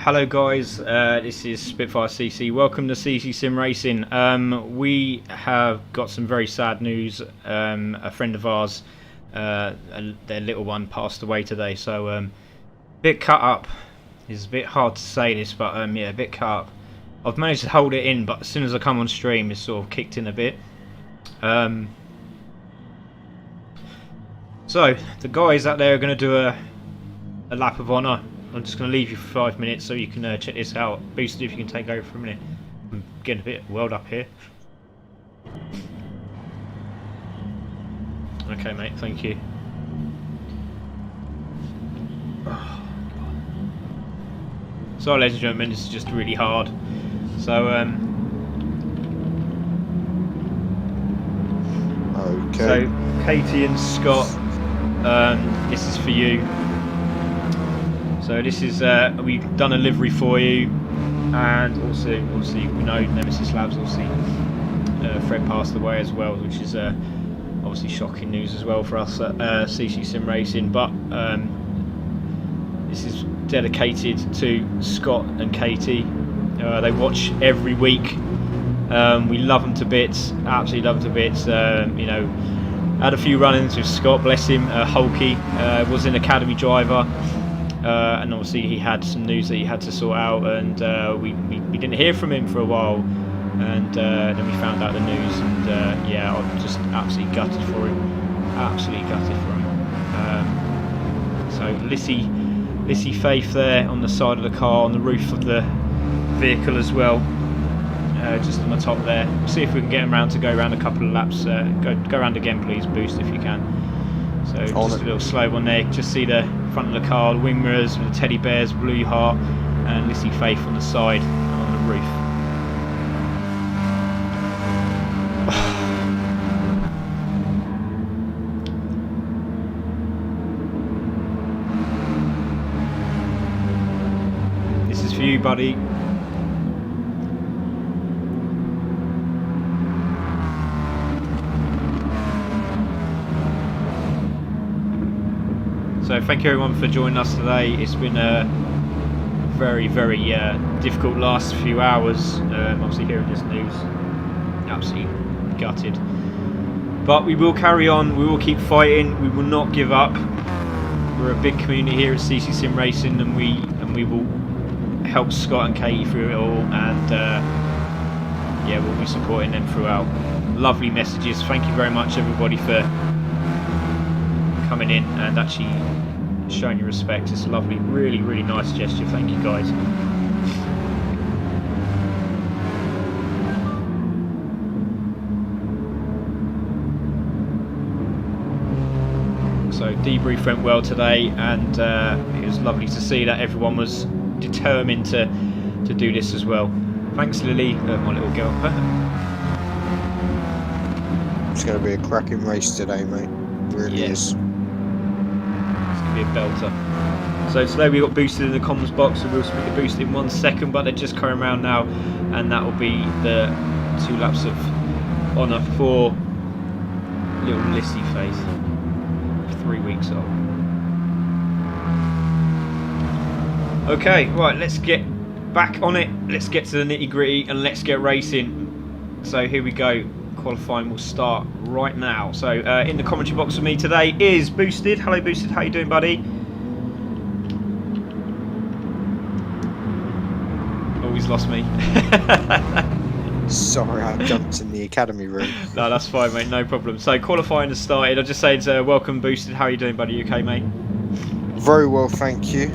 Hello guys, this is Spitfire CC. Welcome to CC Sim Racing. We have got some very sad news. A friend of ours, their little one, passed away today. So a bit cut up. It's a bit hard to say this, but yeah, a bit cut up. I've managed to hold it in, but as soon as I come on stream, it's sort of kicked in a bit. So the guys out there are going to do a lap of honour. I'm just going to leave you for 5 minutes so you can check this out. Boosted, if you can take over for a minute. I'm getting a bit welled up here. Okay, mate, thank you. Oh, sorry, ladies and gentlemen, this is just really hard. So, okay. So, Katie and Scott, this is for you. So this is, we've done a livery for you, and also, obviously, we know Nemesis Labs, obviously, Fred passed away as well, which is obviously shocking news as well for us at CC Sim Racing, but this is dedicated to Scott and Katie. They watch every week. We love them to bits, absolutely love them to bits. You know, had a few run-ins with Scott, bless him. Hulky was an academy driver. And obviously he had some news that he had to sort out, and we didn't hear from him for a while, and then we found out the news, and yeah, I'm just absolutely gutted for him, absolutely gutted for him. So Lissy Faith there on the side of the car, on the roof of the vehicle as well, just on the top there. We'll see if we can get him around to go around a couple of laps. Go around again, please, Boost, if you can. So just a little slow one there. Just see the front of the car, the wing mirrors with the teddy bears, Blue Heart, and Lissy Faith on the side and on the roof. This is for you, buddy. So thank you everyone for joining us today. It's been a very, very difficult last few hours. Obviously hearing this news, absolutely gutted. But we will carry on. We will keep fighting. We will not give up. We're a big community here at CC Sim Racing, and we will help Scott and Katie through it all. And yeah, we'll be supporting them throughout. Lovely messages. Thank you very much, everybody, for coming in and actually showing your respect. It's lovely, really, really nice gesture. Thank you, guys. So debrief went well today, and it was lovely to see that everyone was determined to do this as well. Thanks, Lily, my little girl. It's going to be a cracking race today, mate. It really is. Be a belter. So today we got boosted in the comms box, and we'll speak the boost in 1 second, but they're just coming around now, and that will be the 2 laps of honour for little Lissy Faith, 3 weeks old. Okay, right, let's get back on it. Let's get to the nitty gritty and let's get racing. So here we go. Qualifying will start right now. So in the commentary box with me today is Boosted. Hello Boosted, how you doing, buddy? Oh, he's lost me. Sorry, I jumped in the academy room. No, that's fine, mate, no problem. So qualifying has started. I'll just say welcome Boosted, how you doing, buddy? You okay, mate? Very well, thank you.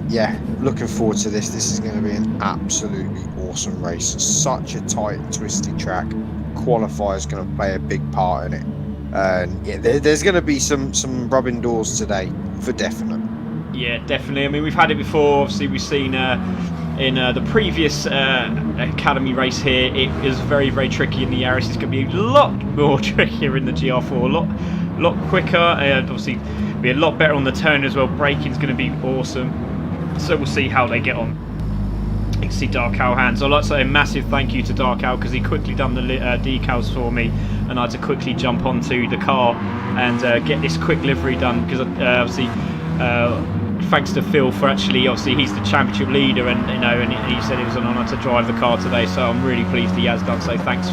Yeah, looking forward to this. This is going to be an absolutely awesome race. Such a tight, twisty track. Qualifier's going to play a big part in it, and yeah, there's going to be some rubbing doors today for definite. Yeah, definitely. I mean, we've had it before. Obviously, we've seen in the previous academy race here, it was very, very tricky in the Yaris. It's going to be a lot more trickier in the GR4, a lot quicker, and obviously be a lot better on the turn as well. Braking's going to be awesome, so we'll see how they get on. You can see Dark Owl hands. I'd like to say a massive thank you to Dark Owl, because he quickly done the decals for me, and I had to quickly jump onto the car and get this quick livery done, because obviously thanks to Phil for actually, obviously he's the championship leader, and you know, and he said it was an honour to drive the car today, so I'm really pleased he has done so. Thanks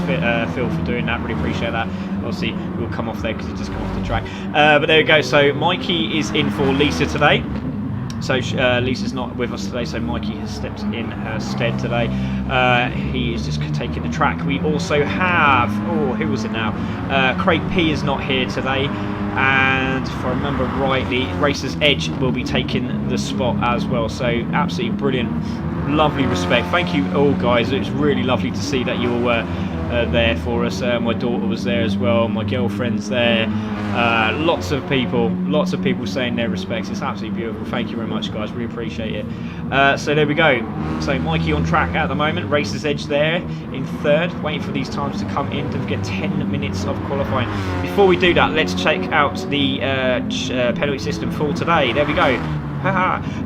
Phil for doing that, really appreciate that. Obviously we'll come off there because he just come off the track, but there we go. So Mikey is in for Lisa today. So Lisa's not with us today, so Mikey has stepped in her stead today. He is just taking the track. We also have, oh, who was it now? Craig P is not here today, and if I remember rightly, Racer's Edge will be taking the spot as well. So absolutely brilliant, lovely respect. Thank you all, guys. It's really lovely to see that you all were there for us. My daughter was there as well, my girlfriend's there. Lots of people saying their respects. It's absolutely beautiful. Thank you very much, guys, really appreciate it. So there we go. So Mikey on track at the moment, Racer's Edge there in third, waiting for these times to come in. Don't forget 10 minutes of qualifying. Before we do that, let's check out the penalty system for today. There we go.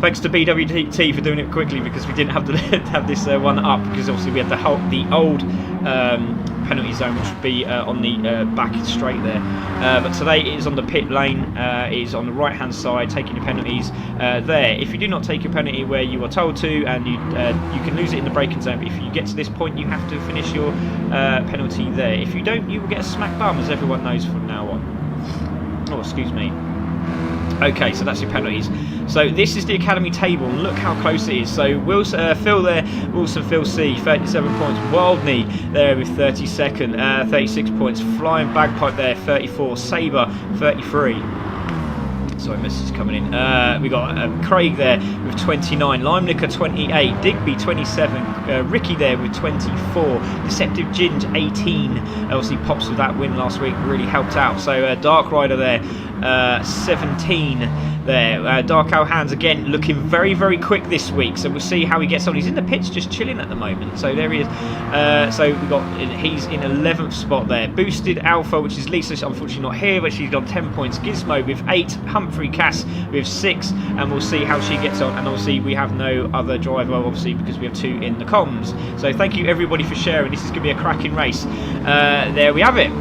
Thanks to BWT for doing it quickly, because we didn't have to have this one up, because obviously we had the old penalty zone, which would be on the back straight there, but today it is on the pit lane. It is on the right hand side, taking your penalties there. If you do not take your penalty where you are told to, and you can lose it in the braking zone, but if you get to this point you have to finish your penalty there. If you don't, you will get a smack bum, as everyone knows from now on. Oh, excuse me. Okay, so that's your penalties. So this is the academy table, and look how close it is. So Phil there, Wilson Phil C, 37 points. Wildney there with 32nd, 36 points. Flying Bagpipe there, 34. Sabre, 33. Sorry, message coming in. We got Craig there with 29, Limelicker 28, Digby 27, Ricky there with 24, Deceptive Ginge 18. Obviously Pops with that win last week really helped out. So Dark Rider there, 17 there. Dark Owl Hands again looking very, very quick this week, so we'll see how he gets on. He's in the pits just chilling at the moment, so there he is. So we got, he's in 11th spot there. Boosted Alpha, which is Lisa, unfortunately not here, but she's got 10 points. Gizmo with 8, Humphrey Cass with 6, and we'll see how she gets on. And obviously we have no other driver, obviously, because we have 2 in the comms. So thank you everybody for sharing. This is going to be a cracking race. There we have it.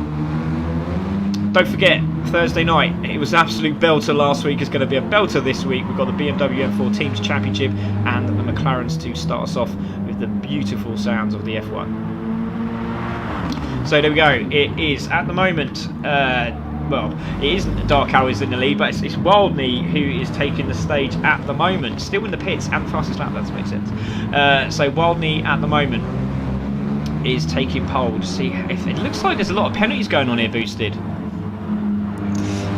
Don't forget, Thursday night, it was an absolute belter last week. It's going to be a belter this week. We've got the BMW M4 Teams Championship and the McLarens to start us off with the beautiful sounds of the F1. So there we go. It is, at the moment, well, it isn't Dark Hours in the lead, but it's Wildney who is taking the stage at the moment. Still in the pits and fastest lap, that doesn't make sense. So Wildney at the moment is taking pole. To see if it looks like there's a lot of penalties going on here, Boosted.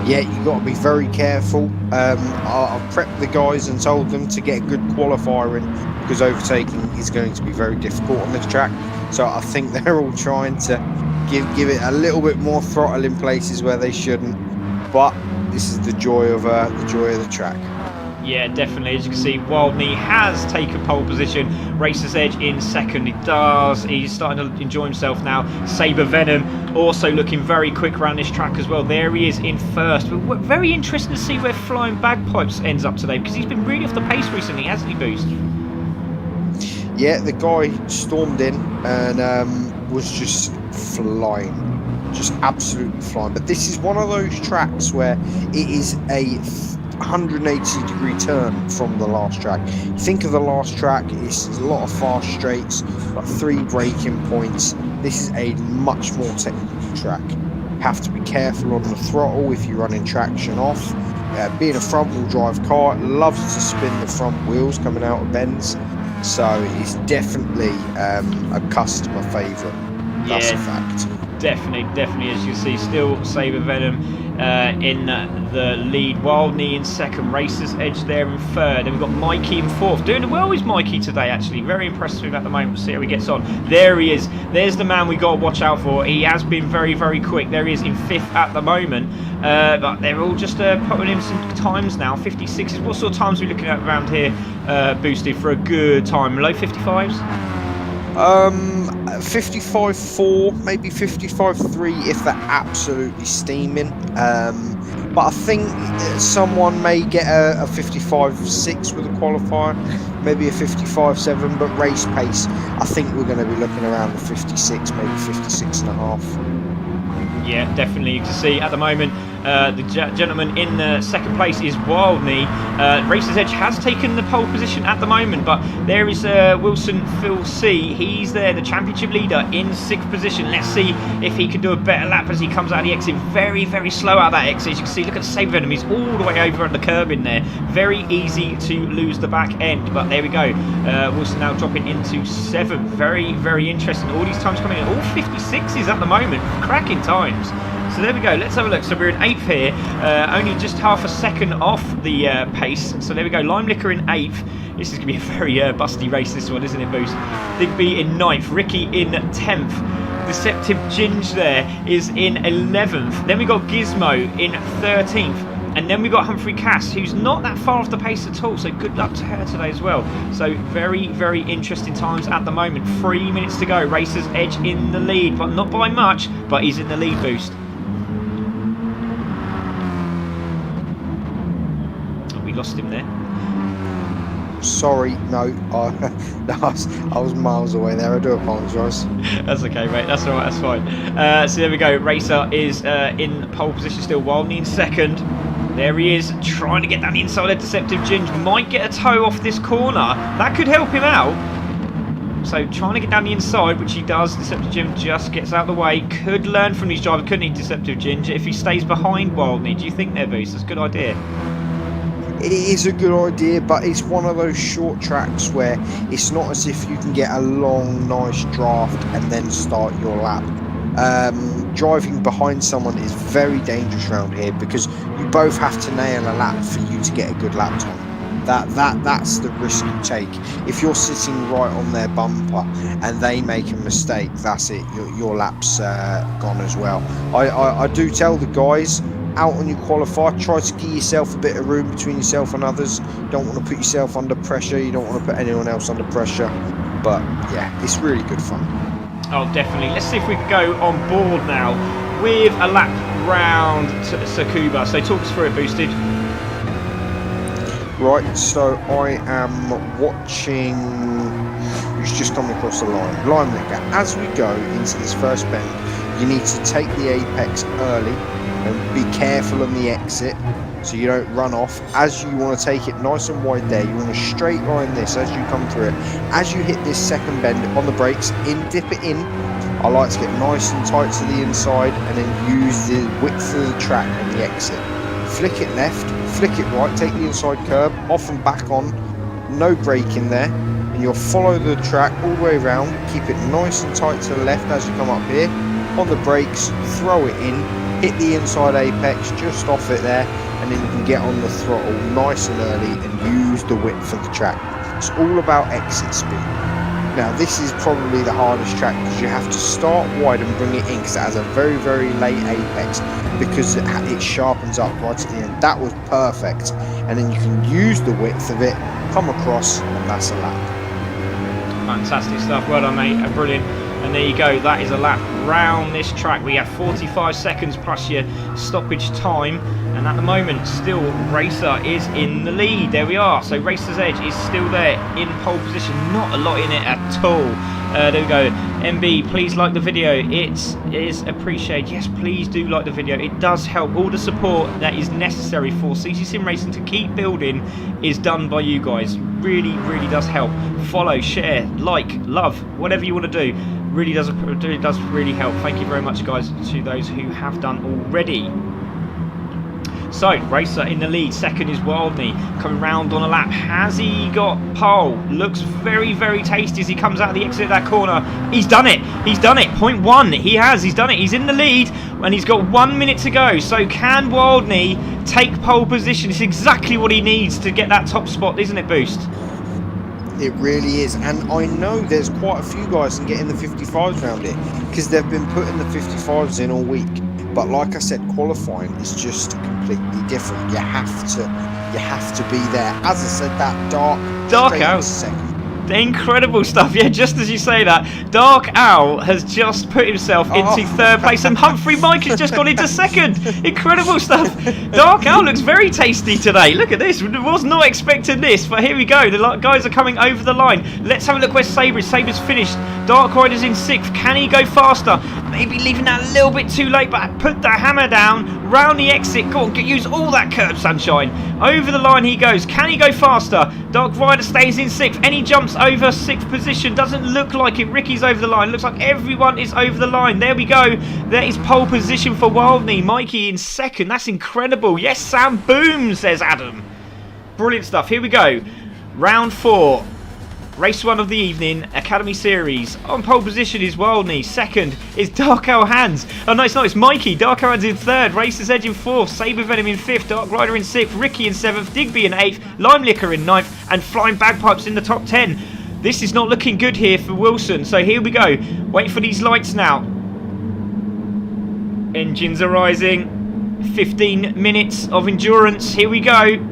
Yeah, you've got to be very careful. I've prepped the guys and told them to get a good qualifier in, because overtaking is going to be very difficult on this track. So I think they're all trying to give it a little bit more throttle in places where they shouldn't. But this is the joy of the track. Yeah, definitely. As you can see, Wildney has taken pole position. Racer's Edge in second. He does. He's starting to enjoy himself now. Sabre Venom also looking very quick around this track as well. There he is in first. But very interesting to see where Flying Bagpipes ends up today, because he's been really off the pace recently, hasn't he, Boost? Yeah, the guy stormed in and was just flying. Just absolutely flying. But this is one of those tracks where it is a 180-degree turn from the last track. You think of the last track, it's a lot of fast straights, like 3 braking points. This is a much more technical track. You have to be careful on the throttle if you're running traction off. Being a front-wheel drive car, it loves to spin the front wheels coming out of bends, so it's definitely a customer favourite. That's a fact. Definitely, as you see, still Sabre Venom in the lead. Wildney in second, Racer's Edge there in third, and we've got Mikey in fourth. Doing well is Mikey today, actually. Very impressed with him at the moment. We'll see how he gets on. There he is. There's the man we got to watch out for. He has been very, very quick. There he is in fifth at the moment. But they're all just putting in some times now. 56s. What sort of times are we looking at around here, Boosted, for a good time? Low 55s? 55.4, maybe 55.3 if they're absolutely steaming. But I think someone may get a 55.6 with a qualifier, maybe a 55.7, but race pace, I think we're going to be looking around the 56, maybe 56.5. Yeah, definitely. You can see at the moment the gentleman in the second place is Wildney. Racer's Edge has taken the pole position at the moment, but there is Wilson Phil C. He's there, the championship leader, in sixth position. Let's see if he can do a better lap as he comes out of the exit. Very, very slow out of that exit. As you can see, look at the Sabre Venom. He's all the way over at the curb in there. Very easy to lose the back end, but there we go. Wilson now dropping into seventh. Very, very interesting. All these times coming in, all 56s at the moment. Cracking times. So there we go, let's have a look. So we're in 8th here, only just half a second off the pace. So there we go, Lime Liquor in 8th. This is going to be a very busty race, this one, isn't it, Boost? Digby in 9th, Ricky in 10th. Deceptive Ginge there is in 11th. Then we got Gizmo in 13th. And then we got Humphrey Cass, who's not that far off the pace at all, so good luck to her today as well. So very, very interesting times at the moment. 3 minutes to go. Racer's Edge in the lead, but not by much, but he's in the lead, Boost. Oh, we lost him there. Sorry, no, I was miles away there. I do apologise. That's okay, mate. That's all right. That's fine. So there we go. Racer is in pole position still. Wildney in second. There he is, trying to get down the inside of Deceptive Ginge. Might get a toe off this corner. That could help him out. So trying to get down the inside, which he does. Deceptive Ginge just gets out of the way. Could learn from these drivers, couldn't he, Deceptive Ginge, if he stays behind Wildney? Do you think there, Boost? That's a good idea. It is a good idea, but it's one of those short tracks where it's not as if you can get a long, nice draft and then start your lap. Driving behind someone is very dangerous around here, because you both have to nail a lap for you to get a good lap time. That's the risk you take. If you're sitting right on their bumper and they make a mistake, that's it. Your lap's gone as well. I do tell the guys out on your qualifier, try to give yourself a bit of room between yourself and others. You don't want to put yourself under pressure. You don't want to put anyone else under pressure. But yeah, it's really good fun. Oh, definitely. Let's see if we can go on board now with a lap round to Tsukuba. So talk us through it, Boosted. Right, so I am watching who's just coming across the line. Lime Liquor. As we go into this first bend, you need to take the apex early and be careful on the exit so you don't run off. As you want to take it nice and wide there, you want to straight line this as you come through it. As you hit this second bend on the brakes, dip it in. I like to get nice and tight to the inside and then use the width of the track on the exit. Flick it left, flick it right, take the inside curb, off and back on, no braking there, and you'll follow the track all the way around, keep it nice and tight to the left as you come up here, on the brakes, throw it in, hit the inside apex, just off it there, and then you can get on the throttle nice and early and use the width of the track. It's all about exit speed. Now this is probably the hardest track because you have to start wide and bring it in because it has a very, very late apex because it sharpens up right at the end. That was perfect, and then you can use the width of it, come across, and that's a lap. Fantastic stuff, well done mate, brilliant. And there you go, that is a lap round this track. We have 45 seconds plus your stoppage time, and at the moment still Racer is in the lead. There we are, so Racer's Edge is still there in pole position, not a lot in it at all. There we go. MB, please like the video, it is appreciated. Yes, please do like the video, it does help. All the support that is necessary for CC Sim Racing to keep building is done by you guys. Really, really does help. Follow, share, like, love, whatever you want to do. Really does really help. Thank you very much guys to those who have done already. So Racer in the lead, second is Wildney coming round on a lap. Has he got pole? Looks very, very tasty as he comes out of the exit of that corner. He's done it, he's done it, 0.1, he's done it, he's in the lead and he's got 1 minute to go. So can Wildney take pole position? It's exactly what he needs to get that top spot, isn't it, Boost? It really is, and I know there's quite a few guys can get in the 55s around it because they've been putting the 55s in all week. But like I said, qualifying is just completely different. You have to be there. As I said, that dark out second. Incredible stuff, yeah, just as you say that. Dark Owl has just put himself into third place and Humphrey Mike has just gone into second. Incredible stuff. Dark Owl looks very tasty today. Look at this, was not expecting this, but here we go. The guys are coming over the line. Let's have a look where Sabre is. Sabre's finished. Dark Rider's in 6th. Can he go faster? Maybe leaving that a little bit too late, but put the hammer down, round the exit. Go on, use all that curb, sunshine. Over the line he goes. Can he go faster? Dark Rider stays in 6th. Any jumps over 6th position? Doesn't look like it. Ricky's over the line. Looks like everyone is over the line. There we go. There is pole position for Wildney. Mikey in 2nd. That's incredible. Yes, Sam, boom, says Adam. Brilliant stuff. Here we go. Round 4. Race 1 of the evening, Academy Series. On pole position is Wildney. 2nd is Dark Owl Hands. Oh no, it's not, it's Mikey. Dark Owl Hands in 3rd. Racer's Edge in 4th. Sabre Venom in 5th. Dark Rider in 6th. Ricky in 7th. Digby in 8th. Lime Liquor in 9th. And Flying Bagpipes in the top 10. This is not looking good here for Wilson. So here we go. Wait for these lights now. Engines are rising. 15 minutes of endurance. Here we go.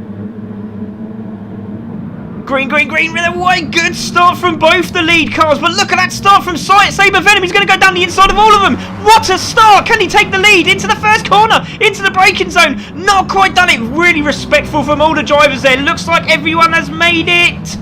Green, green, green, away. Good start from both the lead cars, but look at that start from Sabre Venom. He's going to go down the inside of all of them. What a start. Can he take the lead into the first corner, into the braking zone? Not quite done it. Really respectful from all the drivers there. Looks like everyone has made it.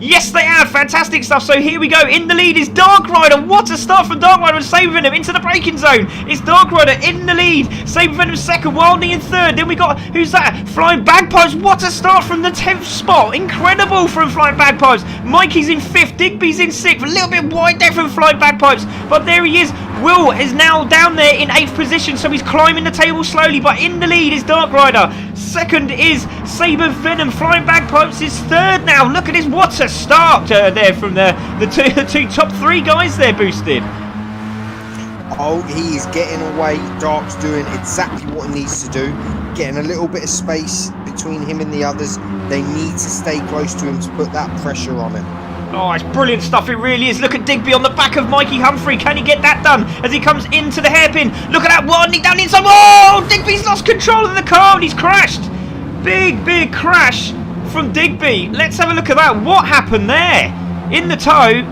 Yes, they have. Fantastic stuff. So here we go. In the lead is Dark Rider. What a start from Dark Rider and Sabre Venom into the braking zone. It's Dark Rider in the lead. Sabre Venom 2nd. Wildney in 3rd. Then we got, who's that? Flying Bagpipes. What a start from the 10th spot. Incredible from Flying Bagpipes. Mikey's in 5th. Digby's in 6th. A little bit wide there from Flying Bagpipes. But there he is. Will is now down there in 8th position. So he's climbing the table slowly. But in the lead is Dark Rider. 2nd is Sabre Venom. Flying Bagpipes is 3rd now. Look at this. What a start there from the two top 3 guys there boosted. Oh, he is getting away. Dark's doing exactly what he needs to do. Getting a little bit of space between him and the others. They need to stay close to him to put that pressure on him. Oh, it's brilliant stuff, it really is. Look at Digby on the back of Mikey Humphrey. Can he get that done as he comes into the hairpin? Look at that, Wildney down the inside. Oh, Digby's lost control of the car and he's crashed. Big crash from Digby. Let's have a look at that. What happened there? In the toe.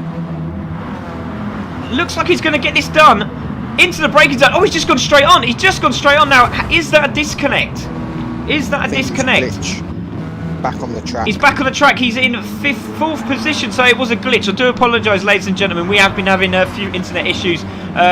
Looks like he's going to get this done. Into the braking zone. Oh, he's just gone straight on. He's just gone straight on now. Is that a disconnect? Is that a disconnect? Back on the track. He's back on the track. He's in 4th position, so it was a glitch. I do apologise, ladies and gentlemen. We have been having a few internet issues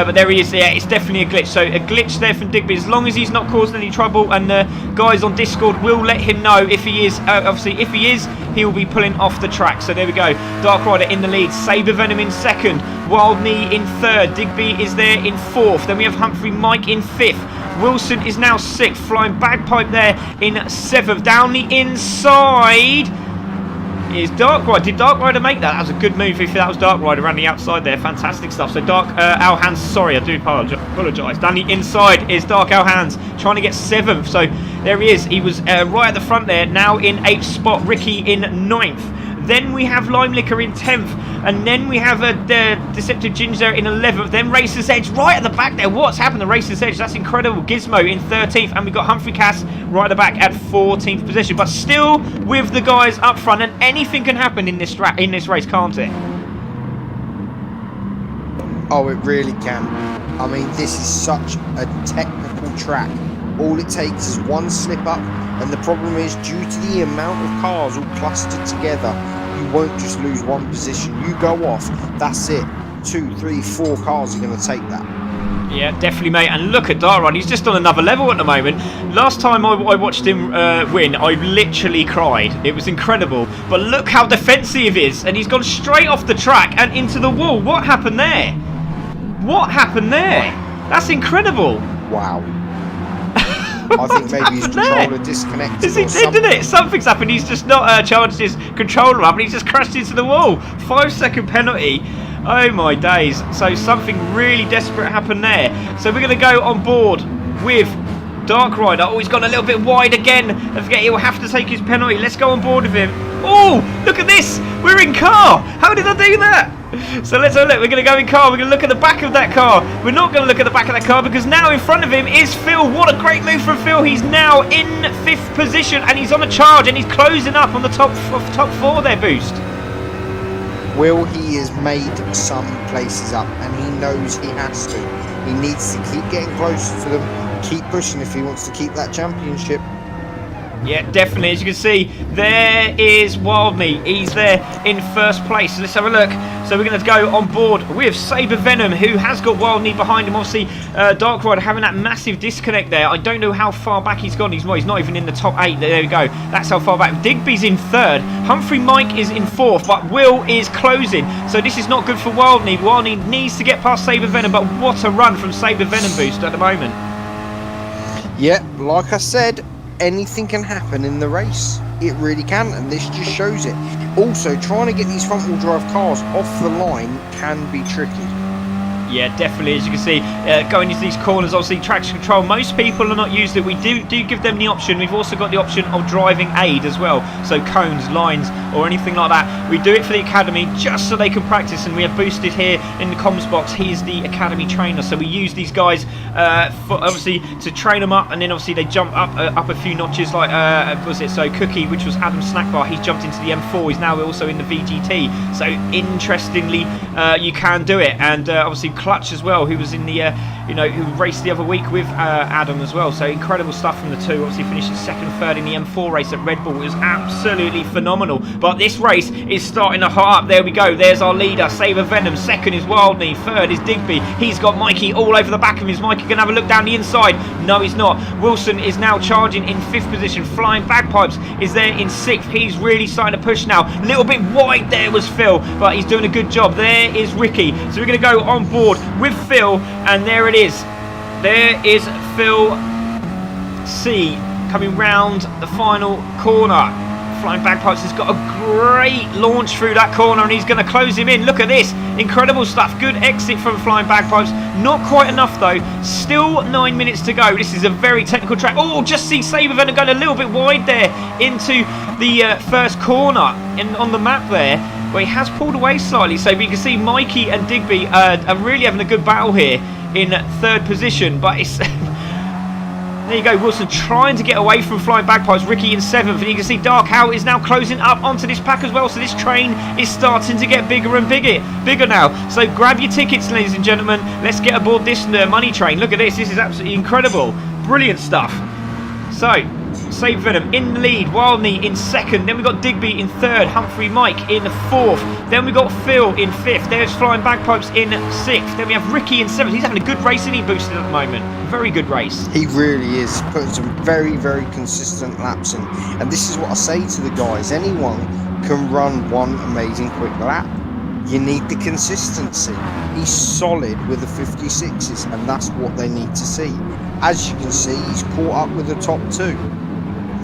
but there he is. Yeah, it's definitely a glitch. So a glitch there from Digby. As long as he's not causing any trouble, and guys on Discord will let him know if he is. Obviously, if he is, he will be pulling off the track. So there we go. Dark Rider in the lead. Saber Venom in second. Wild Knee in third. Digby is there in fourth. Then we have Humphrey Mike in fifth. Wilson is now sixth. Flying Bagpipe there in seventh. Down the inside is Dark Rider. Did Dark Rider make that? That was a good move if that was Dark Rider around the outside there. Fantastic stuff. So Dark Alhans, sorry, I do apologise. Down the inside is Dark Alhans trying to get seventh. So there he is. He was right at the front there. Now in eighth spot. Ricky in ninth. Then we have Lime Liquor in 10th. And then we have Deceptive Ginger in 11th. Then Racer's Edge right at the back there. What's happened to Racer's Edge? That's incredible. Gizmo in 13th. And we've got Humphrey Cass right at the back at 14th position. But still with the guys up front. And anything can happen in this race, can't it? Oh, it really can. I mean, this is such a technical track. All it takes is one slip up, and the problem is, due to the amount of cars all clustered together, you won't just lose one position. You go off, that's it. 2, 3, 4 cars are going to take that. Yeah, definitely, mate. And look at Dark Rider. He's just on another level at the moment. Last time I watched him win, I literally cried. It was incredible. But look how defensive he is. And he's gone straight off the track and into the wall. What happened there? What happened there? That's incredible. Wow. I think maybe his controller disconnected or something. Didn't it? Something's happened. He's just not charged his controller up and he's just crashed into the wall. 5-second penalty. Oh my days. So something really desperate happened there. So we're going to go on board with Dark Rider. Oh, he's gone a little bit wide again. Don't forget, he'll have to take his penalty. Let's go on board with him. Oh, look at this. We're in car. How did I do that? So let's have a look. We're going to go in car. We're going to look at the back of that car. We're not going to look at the back of that car because now in front of him is Phil. What a great move from Phil. He's now in 5th position and he's on a charge and he's closing up on the top 4 there, Boost. Will, he has made some places up and he knows he has to. He needs to keep getting closer to them, keep pushing if he wants to keep that championship. Yeah, definitely. As you can see, there is Wild Meat. He's there in 1st place. So let's have a look. So we're going to go on board with Saber Venom, who has got Wild Meat behind him. Obviously, Dark Rider having that massive disconnect there. I don't know how far back he's gone. He's not even in the top 8. There we go. That's how far back. Digby's in 3rd. Humphrey Mike is in 4th, but Will is closing. So this is not good for Wild Meat. Wild Meat needs to get past Saber Venom, but what a run from Saber Venom, Boost, at the moment. Yeah, like I said, anything can happen in the race. It really can, and this just shows it. Also, trying to get these front-wheel drive cars off the line can be tricky. Yeah, definitely. As you can see, going into these corners, obviously traction control. Most people are not used to it. We do give them the option. We've also got the option of driving aid as well. So cones, lines, or anything like that. We do it for the academy just so they can practice. And we have Boosted here in the comms box. He's the academy trainer. So we use these guys for obviously to train them up, and then obviously they jump up a few notches. Like was it so Cookie, which was Adam Snackbar? He's jumped into the M4. He's now also in the VGT. So interestingly, you can do it, and obviously Clutch as well, who was in the who raced the other week with Adam as well. So incredible stuff from the two. Obviously finished 2nd, 3rd in the M4 race at Red Bull. It was absolutely phenomenal. But this race is starting to hot up. There we go. There's our leader, Saber Venom. 2nd is Wild Knee. 3rd is Digby. He's got Mikey all over the back of him. Is Mikey going to have a look down the inside? No, he's not. Wilson is now charging in 5th position. Flying Bagpipes is there in 6th. He's really starting to push now. A little bit wide there was Phil, but he's doing a good job. There is Ricky. So we're going to go on board with Phil, and there it is. There is Phil C coming round the final corner. Flying Bagpipes has got a great launch through that corner, and he's going to close him in. Look at this. Incredible stuff. Good exit from Flying Bagpipes. Not quite enough though. Still 9 minutes to go. This is a very technical track. Oh, just see Saber Venom going a little bit wide there into the first corner on the map there. Well, he has pulled away slightly, so you can see Mikey and Digby are really having a good battle here in 3rd position, but it's there you go. Wilson trying to get away from Flying Bagpipes. Ricky in 7th, and you can see Dark Howl is now closing up onto this pack as well, so this train is starting to get bigger and bigger now. So grab your tickets, ladies and gentlemen. Let's get aboard this money train. Look at this. This is absolutely incredible. Brilliant stuff. So Sabre Venom in the lead, Wildney in second, then we've got Digby in third, Humphrey Mike in fourth, then we've got Phil in fifth, there's Flying Bagpipes in sixth, then we have Ricky in seventh. He's having a good race, isn't he, Boosted at the moment? Very good race. He really is, putting some very, very consistent laps in. And this is what I say to the guys, anyone can run one amazing quick lap. You need the consistency. He's solid with the 56s, and that's what they need to see. As you can see, he's caught up with the top two.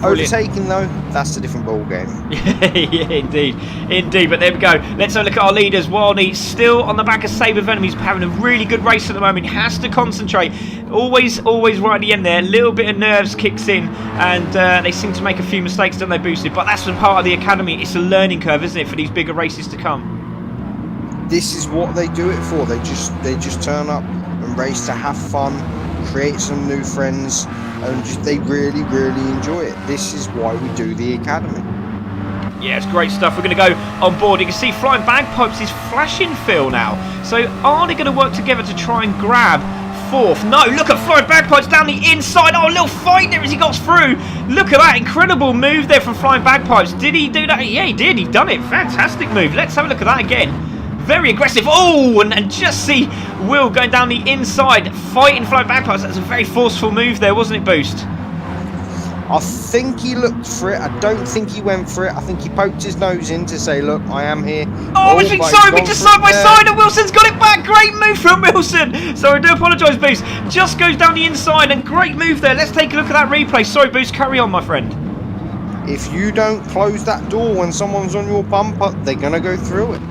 Overtaking though, that's a different ball game. Yeah, indeed. But there we go. Let's have a look at our leaders. Wildney still on the back of Sabre Venom. He's having a really good race at the moment. He has to concentrate. Always right at the end there. A little bit of nerves kicks in, and they seem to make a few mistakes, don't they, Boosted? But that's a part of the academy. It's a learning curve, isn't it, for these bigger races to come? This is what they do it for. They just turn up and race to have fun, create some new friends, and they really enjoy it. This is why we do the academy. Yeah, it's great stuff. We're going to go on board. You can see Flying Bagpipes is flashing Phil now. So are they going to work together to try and grab fourth? No, look at Flying Bagpipes down the inside. Oh, a little fight there as he got through. Look at that incredible move there from Flying Bagpipes. Did he do that? Yeah, he did. He's done it. Fantastic move. Let's have a look at that again. Very aggressive. Oh, and just see Will going down the inside, fighting Flying Bagpipes. That's a very forceful move there, wasn't it, Boost? I think he looked for it. I don't think he went for it. I think he poked his nose in to say, look, I am here. Oh, between Sobe, just side by side, and Wilson's got it back. Great move from Wilson. So I do apologise, Boost. Just goes down the inside, and great move there. Let's take a look at that replay. Sorry, Boost, carry on, my friend. If you don't close that door when someone's on your bumper, they're going to go through it.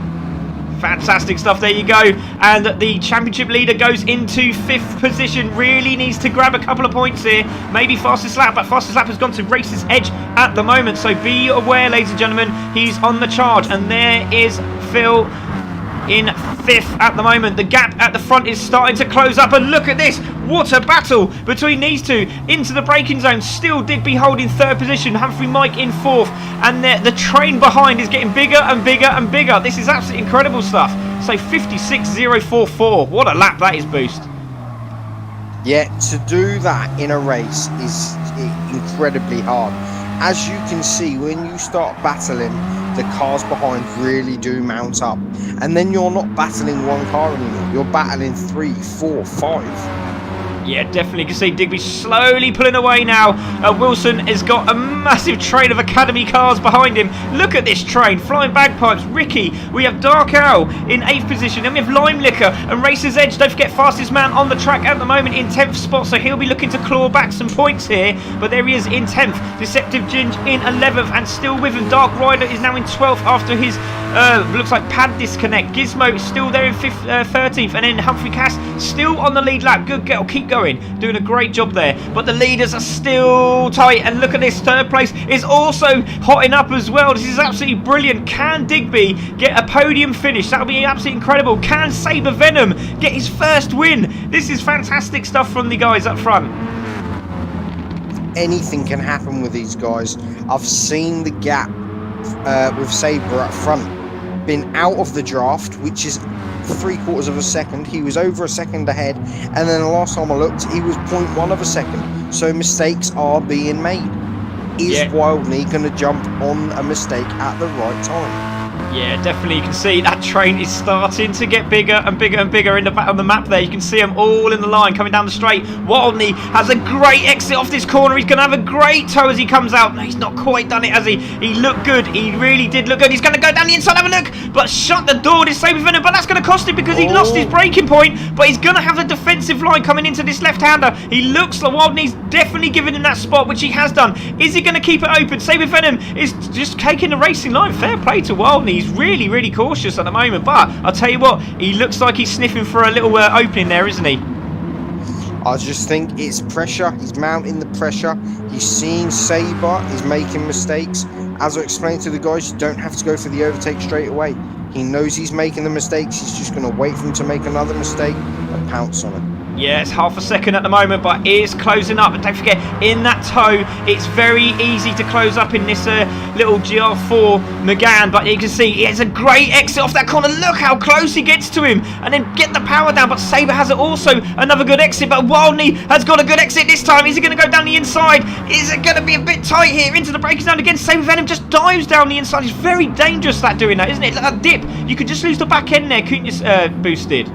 Fantastic stuff, there you go. And the championship leader goes into fifth position. Really needs to grab a couple of points here. Maybe fastest lap, but fastest lap has gone to Race's Edge at the moment. So be aware, ladies and gentlemen, he's on the charge. And there is Phil in fifth at the moment. The gap at the front is starting to close up, and look at this, what a battle between these two into the braking zone. Still Digby holding third position, Humphrey Mike in fourth, and the train behind is getting bigger and bigger. This is absolutely incredible stuff. So 56.044, what a lap that is, Boost. Yeah, to do that in a race is incredibly hard. As you can see, when you start battling, the cars behind really do mount up. And then you're not battling one car anymore. You're battling 3, 4, 5. Yeah, definitely. You can see Digby slowly pulling away now. Wilson has got a massive train of academy cars behind him. Look at this train. Flying Bagpipes, Ricky. We have Dark Owl in 8th position. Then we have Lime Liquor and Racer's Edge. Don't forget, fastest man on the track at the moment in 10th spot. So he'll be looking to claw back some points here. But there he is in 10th. Deceptive Ginge in 11th. And still with him, Dark Rider is now in 12th after his, looks like pad disconnect. Gizmo is still there in 13th. And then Humphrey Cass still on the lead lap. Good girl. Keep going, doing a great job there, but the leaders are still tight, and look at this, third place is also hotting up as well. This is absolutely brilliant. Can Digby get a podium finish? That'll be absolutely incredible. Can Sabre Venom get his first win? This is fantastic stuff from the guys up front. Anything can happen with these guys. I've seen the gap with Sabre up front been out of the draft, which is 3/4 of a second. He was over a second ahead, and then the last time I looked, he was 0.1 of a second. So mistakes are being made. Is Wildney going to jump on a mistake at the right time? Yeah, definitely. You can see that train is starting to get bigger and bigger in the back on the map there. You can see them all in the line coming down the straight. Wildney has a great exit off this corner. He's going to have a great toe as he comes out. No, he's not quite done it, has he? He looked good. He really did look good. He's going to go down the inside, have a look, but shut the door to Sabre Venom. But that's going to cost him because he lost his braking point. But he's going to have a defensive line coming into this left-hander. He looks like Wildney's definitely giving him that spot, which he has done. Is he going to keep it open? Sabre Venom is just taking the racing line. Fair play to Wildney. He's really cautious at the moment, but I'll tell you what, he looks like he's sniffing for a little opening there, isn't he? I just think it's pressure. He's mounting the pressure. He's seeing Sabre is making mistakes. As I explained to the guys, you don't have to go for the overtake straight away. He knows he's making the mistakes. He's just going to wait for him to make another mistake and pounce on it. Yeah, it's half a second at the moment, but is closing up. And don't forget, in that toe, it's very easy to close up in this little GR4 Megane. But you can see he has a great exit off that corner. Look how close he gets to him. And then get the power down. But Sabre has also another good exit. But Wildney has got a good exit this time. Is he going to go down the inside? Is it going to be a bit tight here? Into the braking zone again. Sabre Venom just dives down the inside. It's very dangerous that doing that, isn't it? Like a dip. You could just lose the back end there, couldn't you, Boosted?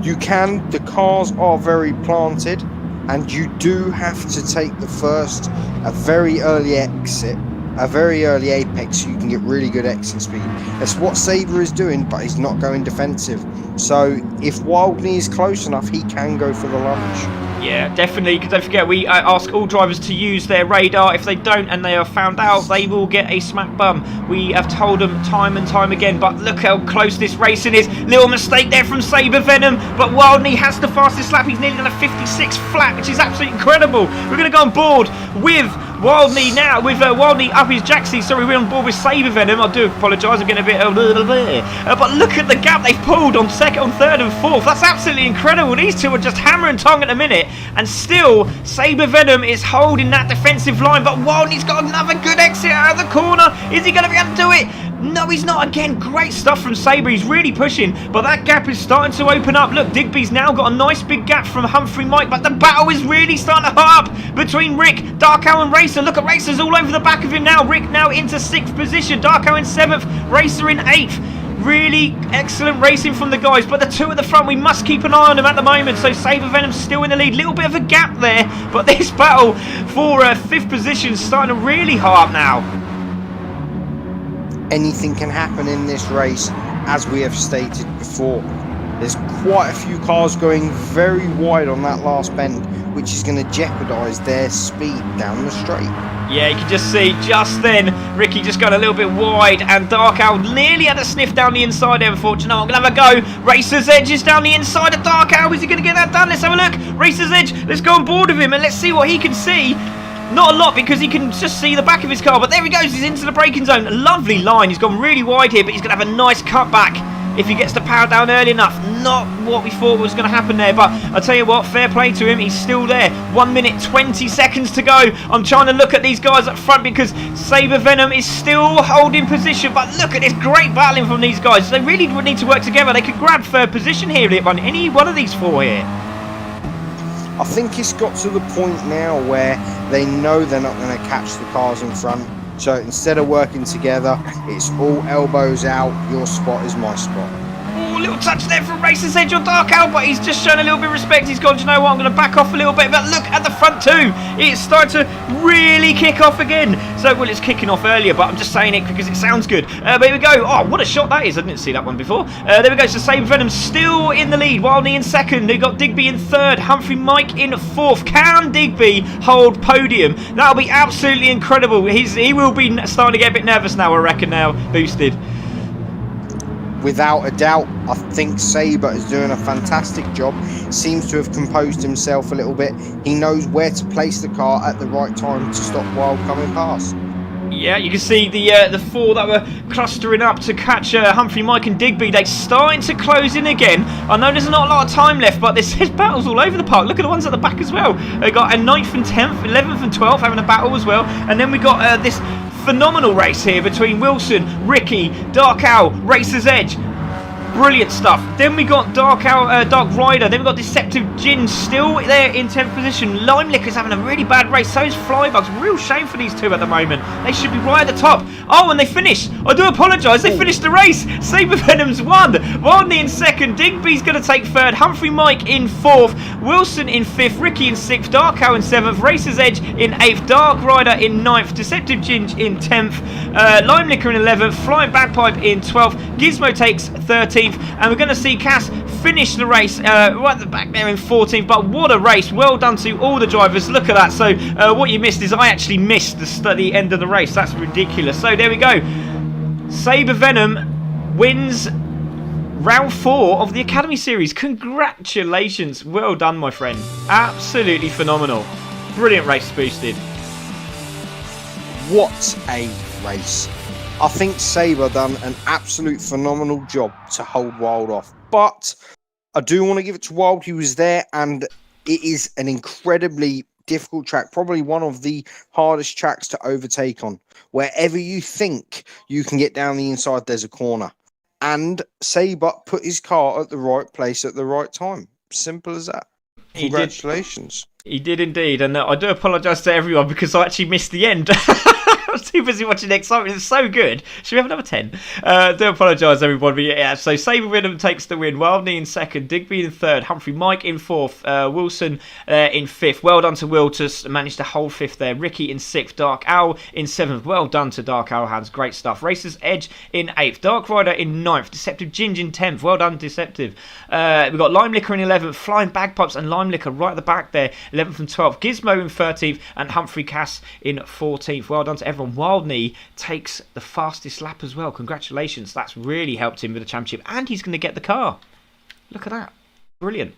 You can. The cars are very planted, and you do have to take a very early exit, a very early apex, so you can get really good exit speed. That's what Sabre is doing, but he's not going defensive. So if Wildney is close enough, he can go for the lunge. Yeah, definitely, because don't forget, we ask all drivers to use their radar. If they don't and they are found out, they will get a smack bum. We have told them time and time again, but look how close this racing is. Little mistake there from Sabre Venom, but Wildney has the fastest lap. He's nearly done a 56 flat, which is absolutely incredible. We're going to go on board with Wildney now, with Wildney up his jacksie. Sorry, we're on board with Sabre Venom. I do apologise, I'm getting a bit but look at the gap they've pulled on second, on third and fourth. That's absolutely incredible. These two are just hammer and tongue at the minute, and still Sabre Venom is holding that defensive line, but Wildney's got another good exit out of the corner. Is he going to be able to do it? No, he's not. Again, great stuff from Sabre. He's really pushing, but that gap is starting to open up. Look, Digby's now got a nice big gap from Humphrey Mike, but the battle is really starting to hot up between Rick, Darkow and Racer. Look at Racer's all over the back of him now. Rick now into 6th position, Darkow in 7th, Racer in 8th. Really excellent racing from the guys, but the two at the front, we must keep an eye on them at the moment. So Sabre Venom's still in the lead. Little bit of a gap there, but this battle for 5th position is starting to really hot up now. Anything can happen in this race, as we have stated before. There's quite a few cars going very wide on that last bend, which is going to jeopardise their speed down the straight. Yeah, you can just see just then Ricky just got a little bit wide, and Dark Owl nearly had a sniff down the inside there, unfortunately. I'm going to have a go. Racer's Edge is down the inside of Dark Owl. Is he going to get that done? Let's have a look. Racer's Edge, let's go on board with him and let's see what he can see. Not a lot, because he can just see the back of his car, but there he goes. He's into the braking zone. A lovely line. He's gone really wide here, but he's going to have a nice cutback if he gets the power down early enough. Not what we thought was going to happen there, but I'll tell you what, fair play to him. He's still there. 1 minute 20 seconds to go. I'm trying to look at these guys up front because Sabre Venom is still holding position, but look at this great battling from these guys. They really would need to work together. They could grab 3rd position here, any one of these 4 here. I think it's got to the point now where they know they're not going to catch the cars in front. So instead of working together, it's all elbows out. Your spot is my spot. Oh, little touch there from Racer's Edge on Dark Owl, but he's just shown a little bit of respect. He's gone, do you know what, I'm going to back off a little bit. But look at the front too. It's starting to really kick off again. So, well, it's kicking off earlier, but I'm just saying it because it sounds good. But here we go. Oh, what a shot that is. I didn't see that one before. There we go. So Sabre Venom still in the lead. Wildney in 2nd. They've got Digby in 3rd. Humphrey Mike in 4th. Can Digby hold podium? That'll be absolutely incredible. He will be starting to get a bit nervous now, I reckon, now, Boosted. Without a doubt, I think Sabre is doing a fantastic job. Seems to have composed himself a little bit. He knows where to place the car at the right time to stop Wild coming past. Yeah, you can see the 4 that were clustering up to catch Humphrey, Mike and Digby. They're starting to close in again. I know there's not a lot of time left, but there's battles all over the park. Look at the ones at the back as well. They got a 9th and 10th, 11th and 12th having a battle as well. And then we got this phenomenal race here between Wilson, Ricky, Dark Owl, Racer's Edge. Brilliant stuff. Then we got Dark Rider. Then we got Deceptive Gin still there in 10th position. Lime Licker's having a really bad race. So is Flybugs. Real shame for these two at the moment. They should be right at the top. Oh, and they finished. I do apologise. They finished the race. Sabre Venom's won. Wildney in 2nd. Digby's going to take 3rd. Humphrey Mike in 4th. Wilson in 5th. Ricky in 6th. Dark Owl in 7th. Racer's Edge in 8th. Dark Rider in 9th. Deceptive Ginge in 10th. Lime Licker in 11th. Flying Bagpipe in 12th. Gizmo takes 13th. And we're going to see Cass finish the race right at the back there in 14th. But what a race. Well done to all the drivers. Look at that. So what you missed is I actually missed the end of the race. That's ridiculous. So there we go. Sabre Venom wins round 4 of the Academy Series. Congratulations. Well done, my friend. Absolutely phenomenal. Brilliant race, Boosted. What a race. I think Sabre done an absolute phenomenal job to hold Wild off. But I do want to give it to Wild. He was there, and it is an incredibly difficult track, probably one of the hardest tracks to overtake on. Wherever you think you can get down the inside, there's a corner. And Sabre put his car at the right place at the right time. Simple as that. Congratulations. He did indeed, and I do apologise to everyone because I actually missed the end. I was too busy watching the excitement. It's so good. Should we have another 10? Do apologise, everyone. But yeah, so Sabre Venom takes the win. Wildney in second. Digby in third. Humphrey Mike in fourth. Wilson in fifth. Well done to Will to manage to hold fifth there. Ricky in sixth. Dark Owl in seventh. Well done to Dark Owl Hands. Great stuff. Racers Edge in eighth. Dark Rider in ninth. Deceptive Ginge in 10th. Well done, Deceptive. We've got Lime Liquor in 11th. Flying Bagpipes and Lime Liquor right at the back there. 11th and 12th. Gizmo in 13th. And Humphrey Cass in 14th. Well done to everyone. Wildney takes the fastest lap as well. Congratulations. That's really helped him with the championship. And he's going to get the car. Look at that. Brilliant.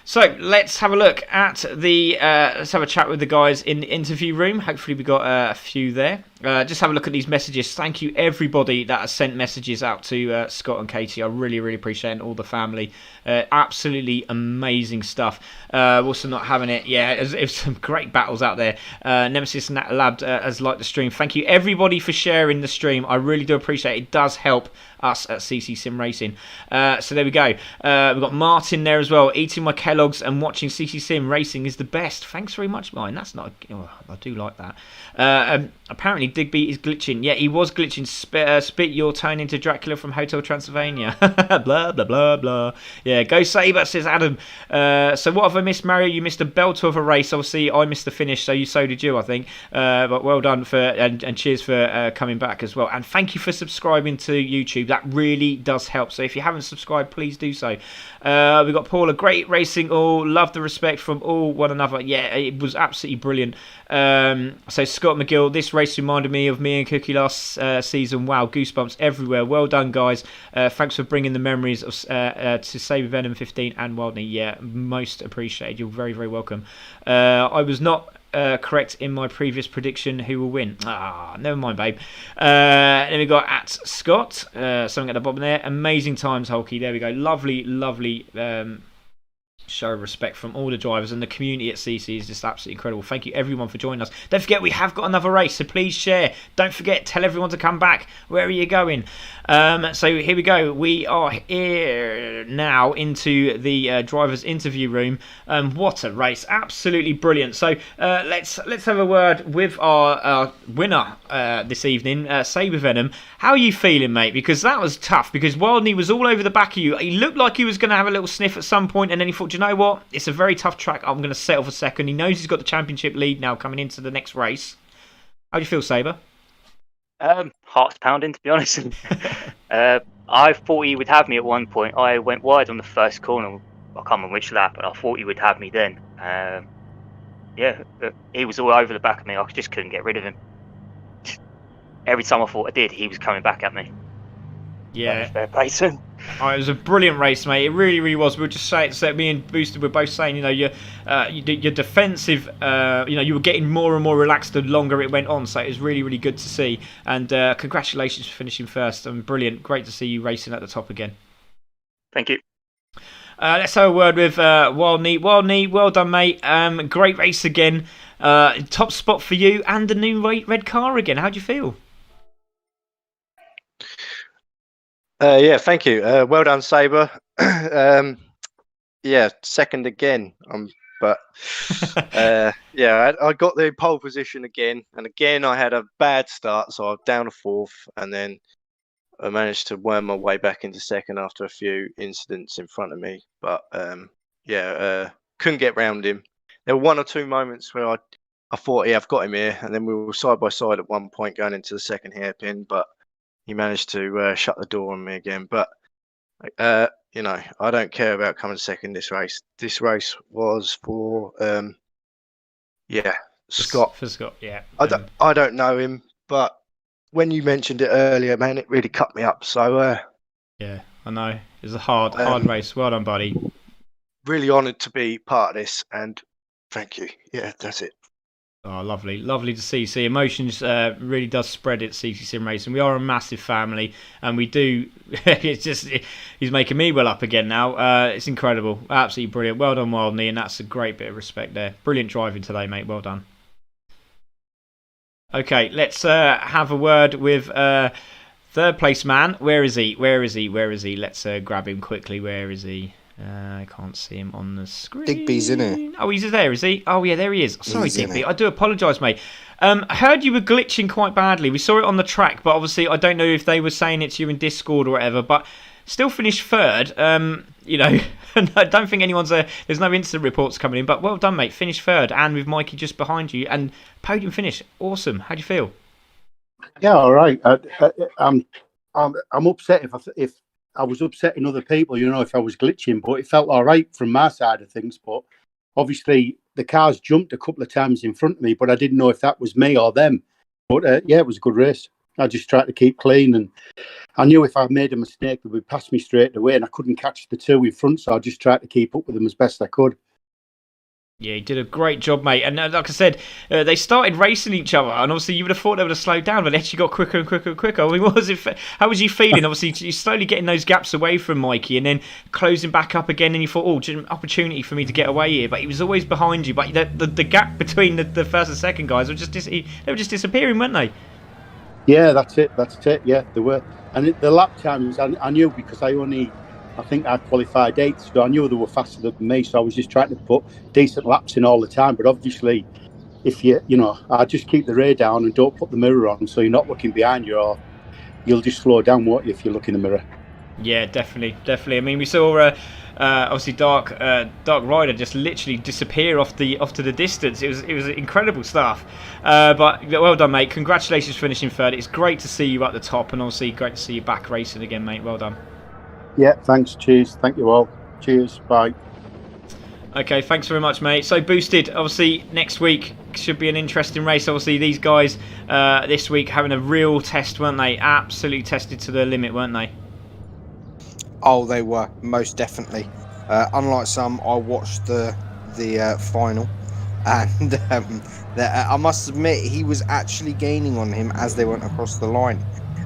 So let's have a look at the let's have a chat with the guys in the interview room. Hopefully we got a few there. Just have a look at these messages. Thank you everybody that has sent messages out to Scott and Katie. I really, really appreciate it, and all the family. Absolutely amazing stuff. Also not having it. Yeah, it's some great battles out there. Nemesis Lab has liked the stream. Thank you everybody for sharing the stream. I really do appreciate it. It does help us at CC Sim Racing. So there we go. We've got Martin there as well. Eating my Kellogg's and watching CC Sim Racing is the best. Thanks very much, Mine. That's not. I do like that. Apparently Digby is glitching. Yeah, he was glitching. Spit your tone into Dracula from Hotel Transylvania. Blah blah blah blah. Yeah, go Sabre, says Adam. So what have I missed, Mario? You missed a belter of a race. Obviously, I missed the finish, so did you, I think. But well done for and cheers for coming back as well. And thank you for subscribing to YouTube. That really does help. So if you haven't subscribed, please do so. We've got Paula. Great racing all. Love the respect from all one another. Yeah, it was absolutely brilliant. So Scott McGill, this race reminded me of me and Cookie last season. Wow, goosebumps everywhere. Well done, guys. Thanks for bringing the memories of to Sabre Venom 15 and Wildney. Yeah, most appreciated. You're very, very welcome. I was not correct in my previous prediction. Who will win? Never mind, babe. Then we got at Scott. Something at the bottom there. Amazing times, Hulky. There we go. Lovely, lovely. Show of respect from all the drivers, and the community at CC is just absolutely incredible. Thank you everyone for joining us. Don't forget we have got another race, so please share. Don't forget, tell everyone to come back. Where are you going? So here we go. We are here now into the drivers interview room. What a race, absolutely brilliant. So let's have a word with our winner this evening, Sabre Venom. How are you feeling, mate? Because that was tough, because Wildney was all over the back of you. He looked like he was going to have a little sniff at some point, and then he thought, you know what, it's a very tough track, I'm going to settle for second. He knows he's got the championship lead now coming into the next race. How do you feel, Sabre? Heart's pounding, to be honest. I thought he would have me at one point. I went wide on the first corner. I can't remember which lap, but I thought he would have me then. He was all over the back of me. I just couldn't get rid of him. Every time I thought I did, he was coming back at me. Yeah. Fair play to him. It was a brilliant race, mate. It really, really was. We were just saying, so me and Boosted were both saying, your defensive, you were getting more and more relaxed the longer it went on. So it was really, really good to see. And congratulations for finishing first. Brilliant. Great to see you racing at the top again. Thank you. Let's have a word with Wildney. Wildney, well done, mate. Great race again. Top spot for you and the new red car again. How do you feel? Yeah, thank you. Well done, Sabre. Yeah, second again. I got the pole position again, and again I had a bad start, so I was down to fourth, and then I managed to worm my way back into second after a few incidents in front of me. But couldn't get round him. There were one or two moments where I thought, I've got him here, and then we were side by side at one point going into the second hairpin, but he managed to shut the door on me again. But I don't care about coming second this race. This race was for Scott. For Scott, yeah. I don't know him, but when you mentioned it earlier, man, it really cut me up. So yeah, I know. It was a hard race. Well done, buddy. Really honoured to be part of this, and thank you. Yeah, that's it. Oh, lovely, lovely to see. See, emotions really does spread at CC Sim Racing. We are a massive family, and we do. It's just he's making me well up again now. It's incredible, absolutely brilliant. Well done, Wildney, and that's a great bit of respect there. Brilliant driving today, mate. Well done. Okay, let's have a word with third place man. Where is he? Where is he? Where is he? Let's grab him quickly. Where is he? I can't see him on the screen. Digby's in it. Oh, he's there, is he? Oh, yeah, there he is. Sorry, He's in Digby. it. I do apologise, mate. I heard you were glitching quite badly. We saw it on the track, but obviously I don't know if they were saying it to you in Discord or whatever, but still finished third. You know, I don't think anyone's... there's no incident reports coming in, but well done, mate. Finished third, and with Mikey just behind you, and podium finish. Awesome. How do you feel? Yeah, all right. I'm upset if I was upsetting other people, you know, if I was glitching, but it felt all right from my side of things. But obviously, the cars jumped a couple of times in front of me, but I didn't know if that was me or them. But yeah, it was a good race. I just tried to keep clean, and I knew if I made a mistake, they would pass me straight away, and I couldn't catch the two in front, so I just tried to keep up with them as best I could. Yeah, he did a great job, mate. And like I said, they started racing each other, and obviously you would have thought they would have slowed down, but they actually got quicker and quicker and quicker. I mean, how was you feeling? Obviously, you're slowly getting those gaps away from Mikey, and then closing back up again, and you thought, oh, just an opportunity for me to get away here. But he was always behind you. But the gap between the first and second guys were just disappearing, weren't they? Yeah, that's it. Yeah, they were. And the lap times, I knew because I think I qualified 8th, so I knew they were faster than me, so I was just trying to put decent laps in all the time. But obviously, if you know, I just keep the radar down and don't put the mirror on, so you're not looking behind you, or you'll just slow down, won't you, if you look in the mirror? Yeah, definitely. I mean, we saw obviously Dark Rider just literally disappear off to the distance. It was incredible stuff. But well done, mate. Congratulations for finishing third. It's great to see you at the top, and obviously great to see you back racing again, mate. Well done. Yeah, thanks. Cheers. Thank you all. Cheers. Bye. Okay, thanks very much, mate. So Boosted, obviously next week should be an interesting race. Obviously these guys this week having a real test, weren't they? Absolutely tested to the limit, weren't they? Oh, they were, most definitely. Unlike some, I watched the final, and I must admit he was actually gaining on him as they went across the line.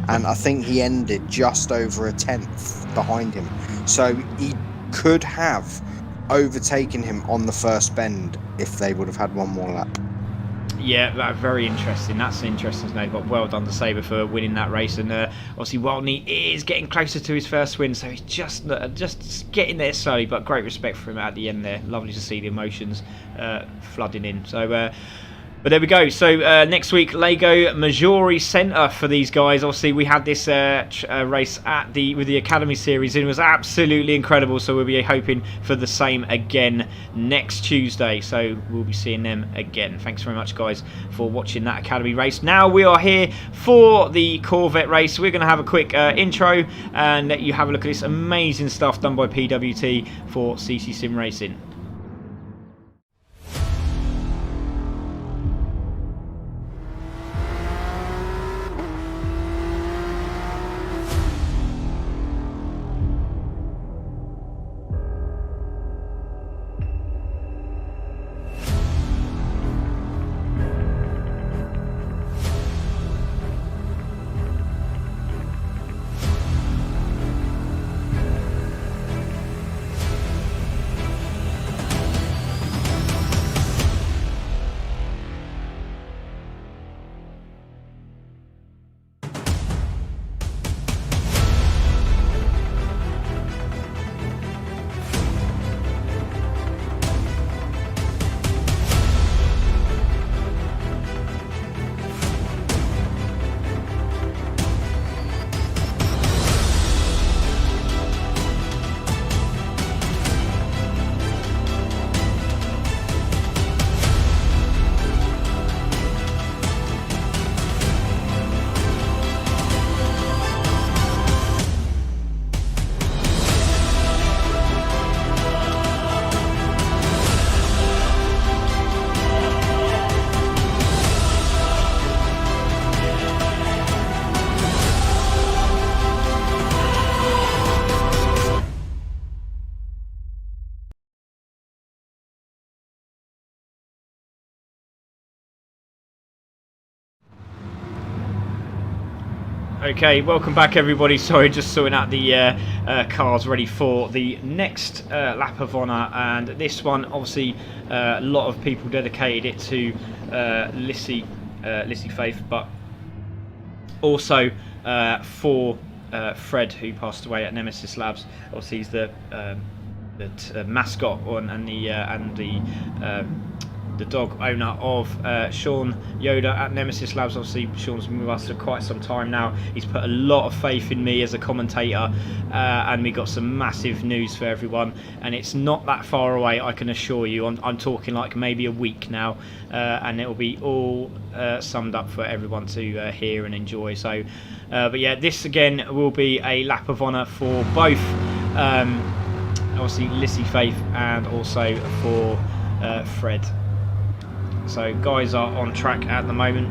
And I think he ended just over a 10th behind him. So he could have overtaken him on the first bend if they would have had one more lap. Yeah, very interesting. That's interesting to know. But well done to Sabre for winning that race. And obviously Wildney is getting closer to his first win, so he's just getting there slowly. But great respect for him at the end there. Lovely to see the emotions flooding in. So. But there we go. So next week, Lego Maggiore Centre for these guys. Obviously, we had this race with the Academy Series, and it was absolutely incredible. So we'll be hoping for the same again next Tuesday. So we'll be seeing them again. Thanks very much, guys, for watching that Academy race. Now we are here for the Corvette race. We're going to have a quick intro and let you have a look at this amazing stuff done by PWT for CC Sim Racing. Okay, welcome back everybody. Sorry, just sorting out the cars ready for the next lap of honour, and this one obviously a lot of people dedicated it to Lissy Faith, but also for Fred, who passed away at Nemesis Labs. Obviously he's the mascot and the dog owner of Sean Yoda at Nemesis Labs. Obviously Sean's been with us for quite some time now. He's put a lot of faith in me as a commentator, and we got some massive news for everyone, and it's not that far away, I can assure you. I'm talking like maybe a week now, and it will be all summed up for everyone to hear and enjoy. So but yeah, this again will be a lap of honour for both obviously Lissy Faith and also for Fred. So guys are on track at the moment.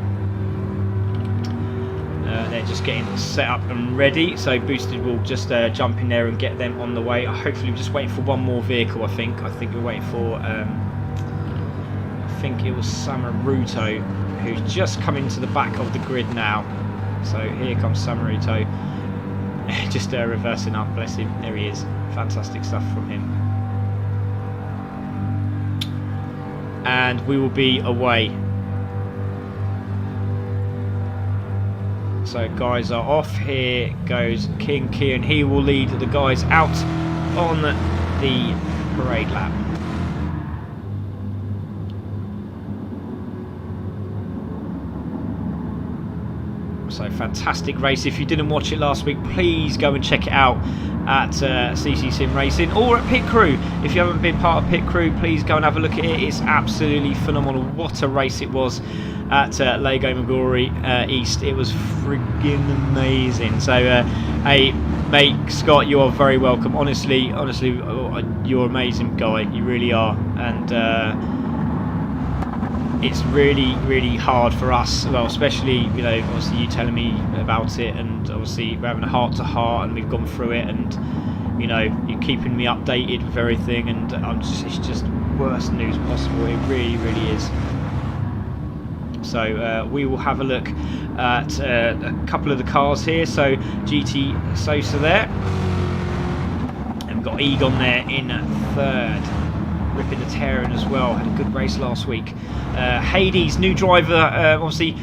They're just getting set up and ready. So Boosted will just jump in there and get them on the way. Hopefully we're just waiting for one more vehicle. I think we're waiting for I think it was Samaruto, who's just come into the back of the grid now. So here comes Samaruto, just reversing up. Bless him. There he is. Fantastic stuff from him. And we will be away. So guys are off. Here goes King Kian. He will lead the guys out on the parade lap. So fantastic race. If you didn't watch it last week, please go and check it out at CC Sim Racing or at Pit Crew. If you haven't been part of Pit Crew, please go and have a look at it. It's absolutely phenomenal. What a race it was at Lego Maggiore East. It was friggin' amazing. So hey mate Scott, you are very welcome. Honestly, you're an amazing guy. You really are. And it's really hard for us, well, especially, you know, obviously you telling me about it, and obviously we're having a heart to heart and we've gone through it, and you know, you're keeping me updated with everything, and it's just worst news possible. It really is. So we will have a look at a couple of the cars here. So GT Sosa there, and we've got Egon there in third, ripping the tearing as well. Had a good race last week. Hades, new driver, obviously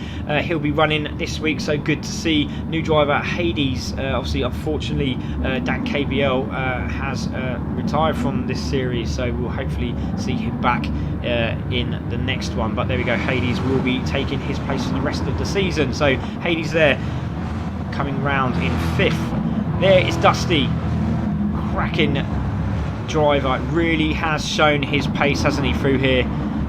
he'll be running this week, so good to see new driver Hades. Obviously, unfortunately, Dan KBL has retired from this series, so we'll hopefully see him back in the next one. But there we go, Hades will be taking his place for the rest of the season. So Hades there, coming round in fifth. There is Dusty, cracking driver, really has shown his pace, hasn't he, through here.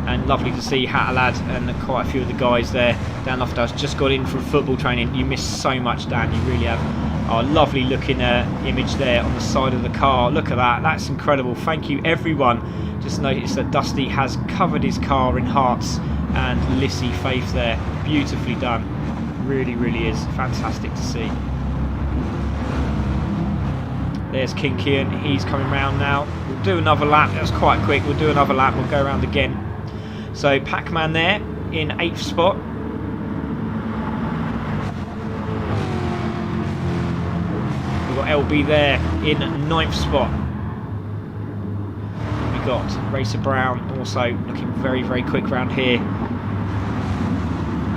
And lovely to see Hatalad and quite a few of the guys there. Dan Loftus just got in from football training. You missed so much, Dan, you really have. Oh, lovely looking image there on the side of the car. Look at that, that's incredible. Thank you everyone. Just noticed that Dusty has covered his car in hearts, and Lissy Faith there, beautifully done. Really is fantastic to see. There's King Kian, he's coming round now. We'll do another lap, that was quite quick. We'll do another lap, we'll go around again. So Pac-Man there in 8th spot. We've got LB there in 9th spot. We've got Racer Brown also looking very quick round here. We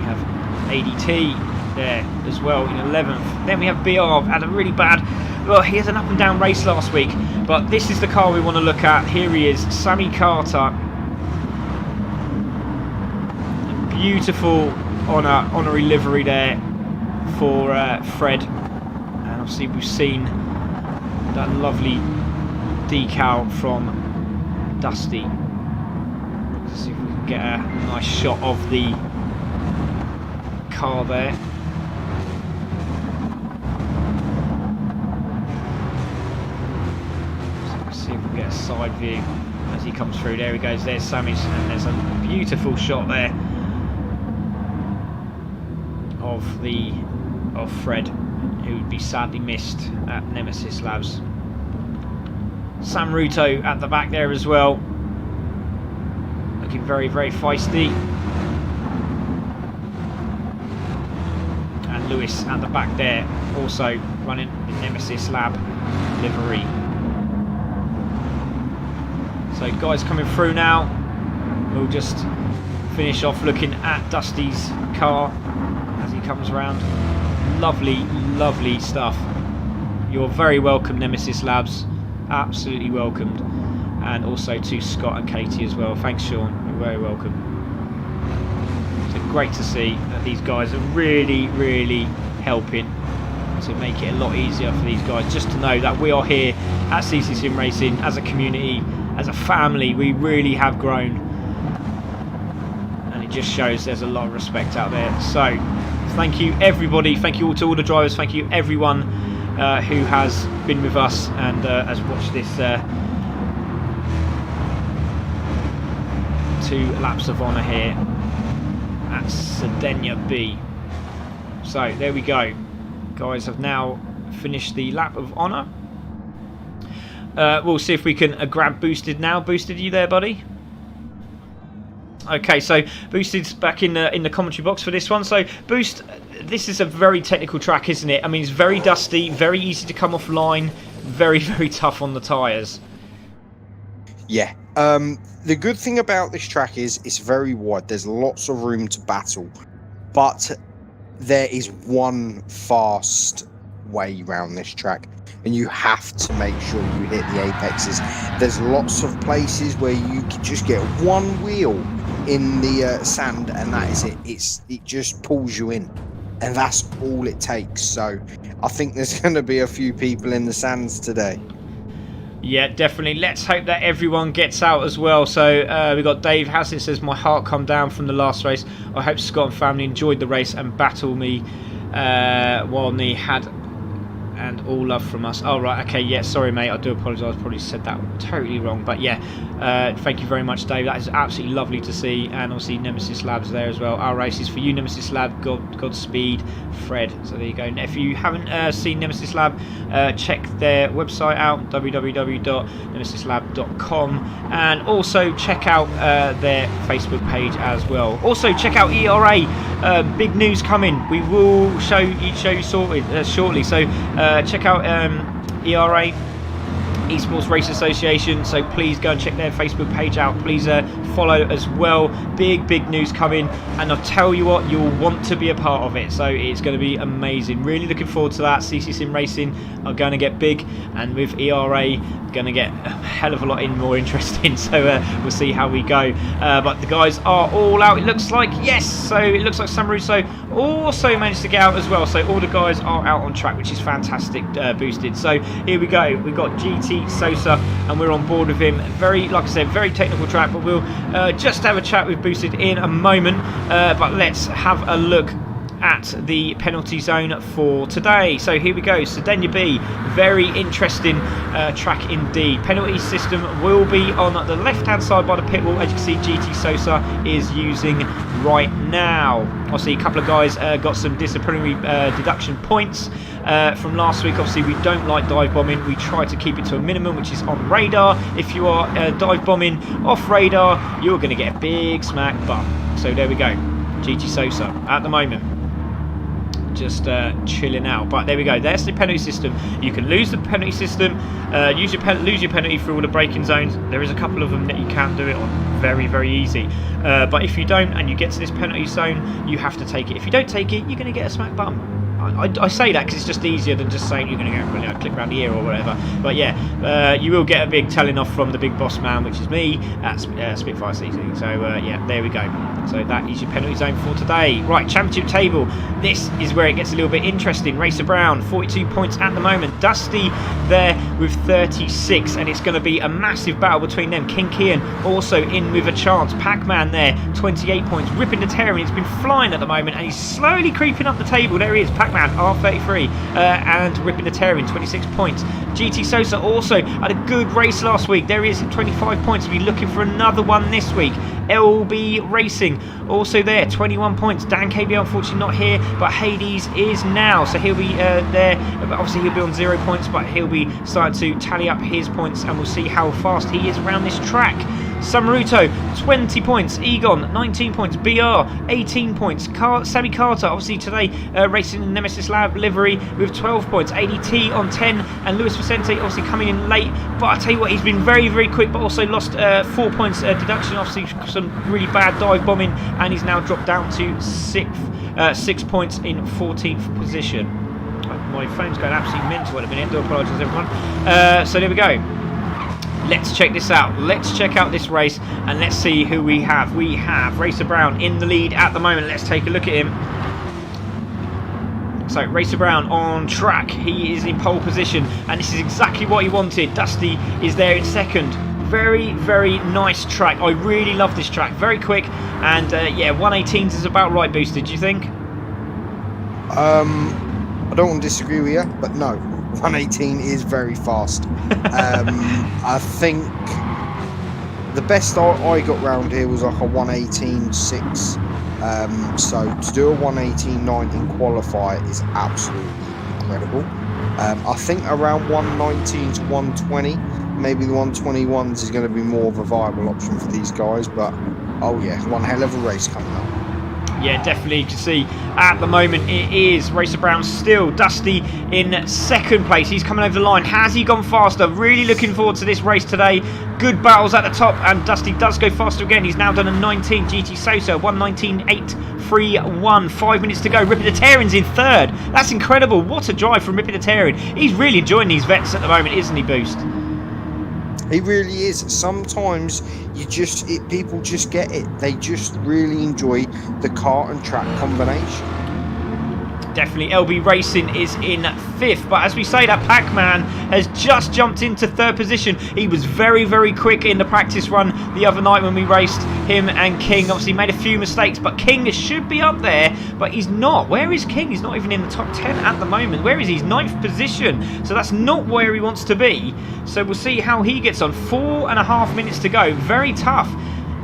have ADT there as well in 11th. Then we have BR, had a really bad, well, he has an up and down race last week, but this is the car we want to look at. Here he is, Sammy Carter. Beautiful honorary livery there for Fred, and obviously we've seen that lovely decal from Dusty. Let's see if we can get a nice shot of the car there. So let's see if we can get a side view as he comes through. There he goes, there's Sammy, and there's a beautiful shot there of Fred, who would be sadly missed at Nemesis Labs. Sam Ruto at the back there as well, looking very feisty. And Lewis at the back there, also running the Nemesis Lab livery. So guys coming through now. We'll just finish off looking at Dusty's car as he comes around. Lovely, lovely stuff. You're very welcome, Nemesis Labs. Absolutely welcomed. And also to Scott and Katie as well. Thanks, Sean. You're very welcome. So great to see that these guys are really, really helping to make it a lot easier for these guys. Just to know that we are here at CC Sim Racing as a community, as a family. We really have grown. And it just shows there's a lot of respect out there. So thank you, everybody. Thank you all to all the drivers. Thank you, everyone who has been with us and has watched this 2 laps of honour here at Cedena B. So there we go. Guys have now finished the lap of honour. We'll see if we can grab Boosted now. Boosted, are you there, buddy? Okay, so Boosted's back in the commentary box for this one. So Boost, this is a very technical track, isn't it? I mean, it's very dusty, very easy to come off line, very, very tough on the tyres. Yeah. The good thing about this track is it's very wide. There's lots of room to battle, but there is one fast way around this track, and you have to make sure you hit the apexes. There's lots of places where you can just get one wheel in the sand, and that is it. It just pulls you in, and that's all it takes. So I think there's going to be a few people in the sands today. Yeah, definitely. Let's hope that everyone gets out as well. So we've got Dave Hassett says, my heart come down from the last race. I hope Scott and family enjoyed the race and battle me while Knee had and all love from us. Oh, right, okay, yeah, sorry, mate, I do apologise, probably said that totally wrong, but yeah, thank you very much, Dave, that is absolutely lovely to see, and obviously Nemesis Labs there as well. Our race is for you, Nemesis Lab, Godspeed, Fred. So there you go. If you haven't seen Nemesis Lab, check their website out, www.nemesislab.com, and also check out their Facebook page as well. Also check out ERA, big news coming, we will show you shortly, so check out ERA, Esports Race Association, so please go and check their Facebook page out. Please follow as well. Big news coming, and I'll tell you what, you'll want to be a part of it, so it's going to be amazing. Really looking forward to that. CC Sim Racing are going to get big, and with ERA going to get a hell of a lot more interesting, so we'll see how we go, but the guys are all out, it looks like. Yes, so it looks like Sam Russo also managed to get out as well, so all the guys are out on track, which is fantastic. Boosted. So here we go, we've got GT Sosa and we're on board with him. Very, like I said, very technical track, but we'll just have a chat with Boosted in a moment, but let's have a look at the penalty zone for today. So here we go, Cedena B, very interesting track indeed. Penalty system will be on the left hand side by the pit wall, as you can see GT Sosa is using right now. Obviously a couple of guys got some disciplinary deduction points from last week. Obviously we don't like dive bombing, we try to keep it to a minimum, which is on radar. If you are dive bombing off radar, you're going to get a big smack bum. So there we go, GT Sosa at the moment just chilling out, but there we go, there's the penalty system. You can lose the penalty system, lose your penalty through all the braking zones. There is a couple of them that you can do it on, very easy, but if you don't and you get to this penalty zone, you have to take it. If you don't take it, you're going to get a smack bum. I say that because it's just easier than just saying you're going to go click around the ear or whatever. But yeah, you will get a big telling off from the big boss man, which is me at Spitfire CC. So yeah, there we go. So that is your penalty zone for today. Right, championship table. This is where it gets a little bit interesting. Racer Brown, 42 points at the moment. Dusty there with 36, and it's going to be a massive battle between them. King Kian also in with a chance. Pac-Man there, 28 points, ripping the tearing. He's been flying at the moment, and he's slowly creeping up the table. There he is, Pac-Man, R33, and ripping the tearing, 26 points. GT Sosa also had a good race last week. There he is, 25 points. We'll be looking for another one this week. LB Racing also there, 21 points. Dan KB unfortunately not here, but Hades is now, so he'll be there. Obviously he'll be on 0 points, but he'll be starting to tally up his points, and we'll see how fast he is around this track. Samaruto, 20 points. Egon, 19 points. BR, 18 points. Sammy Carter, obviously today racing in Nemesis Lab livery with 12 points. ADT on 10, and Luis Vicente obviously coming in late. But I tell you what, he's been very, very quick, but also lost 4 points deduction. Obviously, some really bad dive bombing, and he's now dropped down to 6 points in 14th position. My phone's going absolutely mental at the minute. I do apologise, everyone. So there we go. Let's check this out. Let's check out this race and let's see who we have. We have Racer Brown in the lead at the moment. Let's take a look at him. So Racer Brown on track. He is in pole position and this is exactly what he wanted. Dusty is there in second. Very, very nice track. I really love this track. Very quick and yeah, 118s is about right, Boosted. Do you think? I don't want to disagree with you, but no, 118 is very fast. I think the best I got round here was like a 118.6. So to do a 118.9 in qualifier is absolutely incredible. I think around 119 to 120, maybe the 121s is going to be more of a viable option for these guys. But oh yeah, one hell of a race coming up. Yeah, definitely. You can see at the moment it is Racer Brown still. Dusty in second place. He's coming over the line. Has he gone faster? Really looking forward to this race today. Good battles at the top and Dusty does go faster again. He's now done a 19. GT Sosa 119.831. 5 minutes to go. Ripiditarian's in third. That's incredible. What a drive from Ripiditarian. He's really enjoying these vets at the moment, isn't he, Boost? He really is. Sometimes people just get it. They just really enjoy the car and track combination. Definitely. LB Racing is in fifth, but as we say, that Pac-Man has just jumped into third position. He was very, very quick in the practice run the other night when we raced him and King. Obviously made a few mistakes, but King should be up there, but he's not. Where is King? He's not even in the top 10 at the moment. Where is he? He's 9th position, so that's not where he wants to be. So we'll see how he gets on. 4.5 minutes to go. Very tough.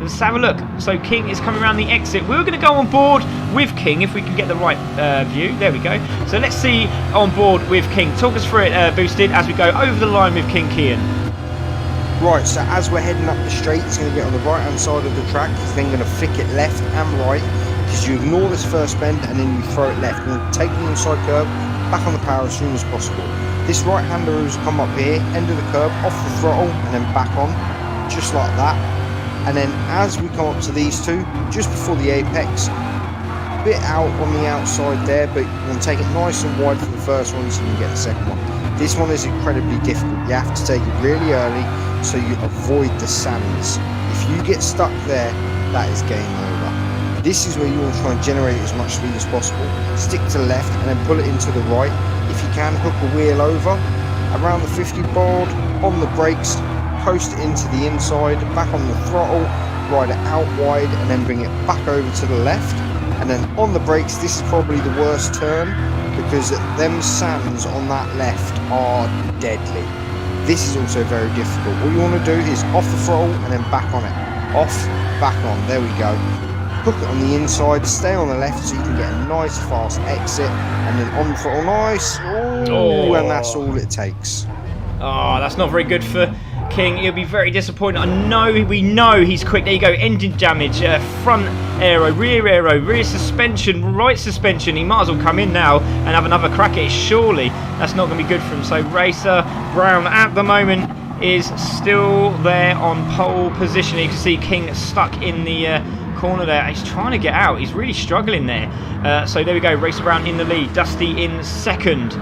Let's have a look. So King is coming around the exit. We're going to go on board with King if we can get the right view. There we go. So let's see on board with King. Talk us through it, Boosted, as we go over the line with King Kian. Right, so as we're heading up the straight, he's going to get on the right hand side of the track. He's then going to flick it left and right because you ignore this first bend and then you throw it left. And take the inside curve, back on the power as soon as possible. This right hander who's come up here, end of the curve, off the throttle and then back on, just like that. And then as we come up to these two, just before the apex, a bit out on the outside there, but you want to take it nice and wide for the first one so you can get the second one. This one is incredibly difficult. You have to take it really early so you avoid the sands. If you get stuck there, that is game over. This is where you want to try and generate as much speed as possible. Stick to the left and then pull it into the right. If you can, hook a wheel over, around the 50 board, on the brakes, coast it into the inside, back on the throttle, ride it out wide and then bring it back over to the left. And then on the brakes, this is probably the worst turn because them sands on that left are deadly. This is also very difficult. What you want to do is off the throttle and then back on it. Off, back on, there we go. Hook it on the inside, stay on the left so you can get a nice fast exit and then on the throttle, nice. Ooh, and that's all it takes. Oh, that's not very good for King. He'll be very disappointed. We know he's quick. There you go. Engine damage, front aero, rear suspension, right suspension. He might as well come in now and have another crack at it. Surely that's not going to be good for him. So Racer Brown at the moment is still there on pole position. You can see King stuck in the corner there. He's trying to get out. He's really struggling there. So there we go. Racer Brown in the lead. Dusty in second.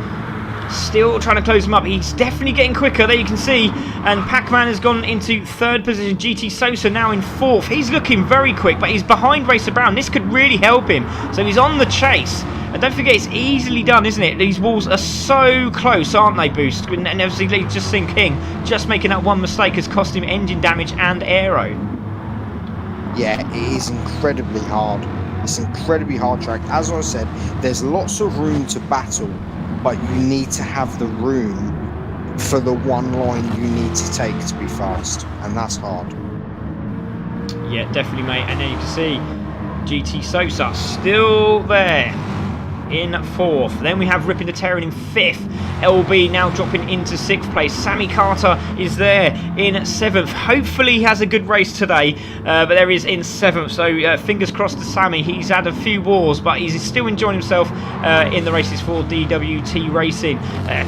Still trying to close him up. He's definitely getting quicker. There you can see. And Pac-Man has gone into third position. GT Sosa now in fourth. He's looking very quick, but he's behind Racer Brown. This could really help him. So he's on the chase. And don't forget, it's easily done, isn't it? These walls are so close, aren't they, Boost? And obviously, they've just seen King. Just making that one mistake has cost him engine damage and aero. Yeah, it is incredibly hard. It's an incredibly hard track. As I said, there's lots of room to battle, but you need to have the room for the one line you need to take to be fast, and that's hard. Yeah, definitely, mate. And then you can see GT Sosa still there in 4th. Then we have Ripping the Terran in 5th. LB now dropping into 6th place. Sammy Carter is there in 7th. Hopefully he has a good race today, but there he is in 7th. So fingers crossed to Sammy. He's had a few wars, but he's still enjoying himself in the races for DWT Racing.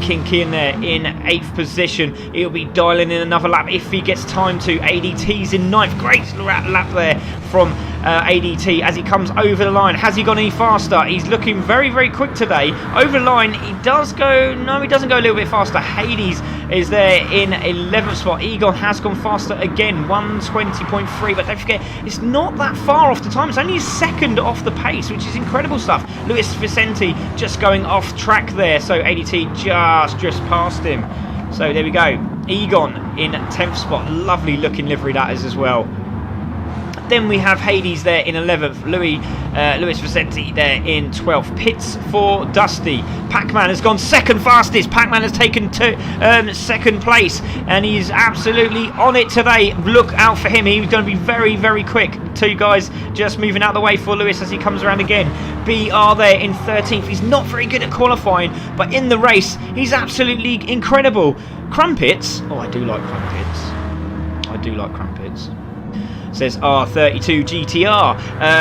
King Kian there in 8th position. He'll be dialing in another lap if he gets time to. ADT's in 9th. Great lap there from ADT as he comes over the line. Has he gone any faster? He's looking very, very quick today. Over the line, he does go... No, he doesn't go a little bit faster. Hades is there in 11th spot. Egon has gone faster again, 120.3. But don't forget, it's not that far off the time. It's only a second off the pace, which is incredible stuff. Luis Vicente just going off track there. So ADT just past him. So there we go. Egon in 10th spot. Lovely looking livery that is as well. Then we have Hades there in 11th. Luis Vicente there in 12th. Pits for Dusty. Pac-Man has gone second fastest. Pac-Man has taken second place, and he's absolutely on it today. Look out for him. He's going to be very, very quick. Two guys just moving out of the way for Lewis as he comes around again. BR there in 13th. He's not very good at qualifying, but in the race, he's absolutely incredible. Crumpets. Oh, I do like crumpets. I do like crumpets. Says R32 GTR.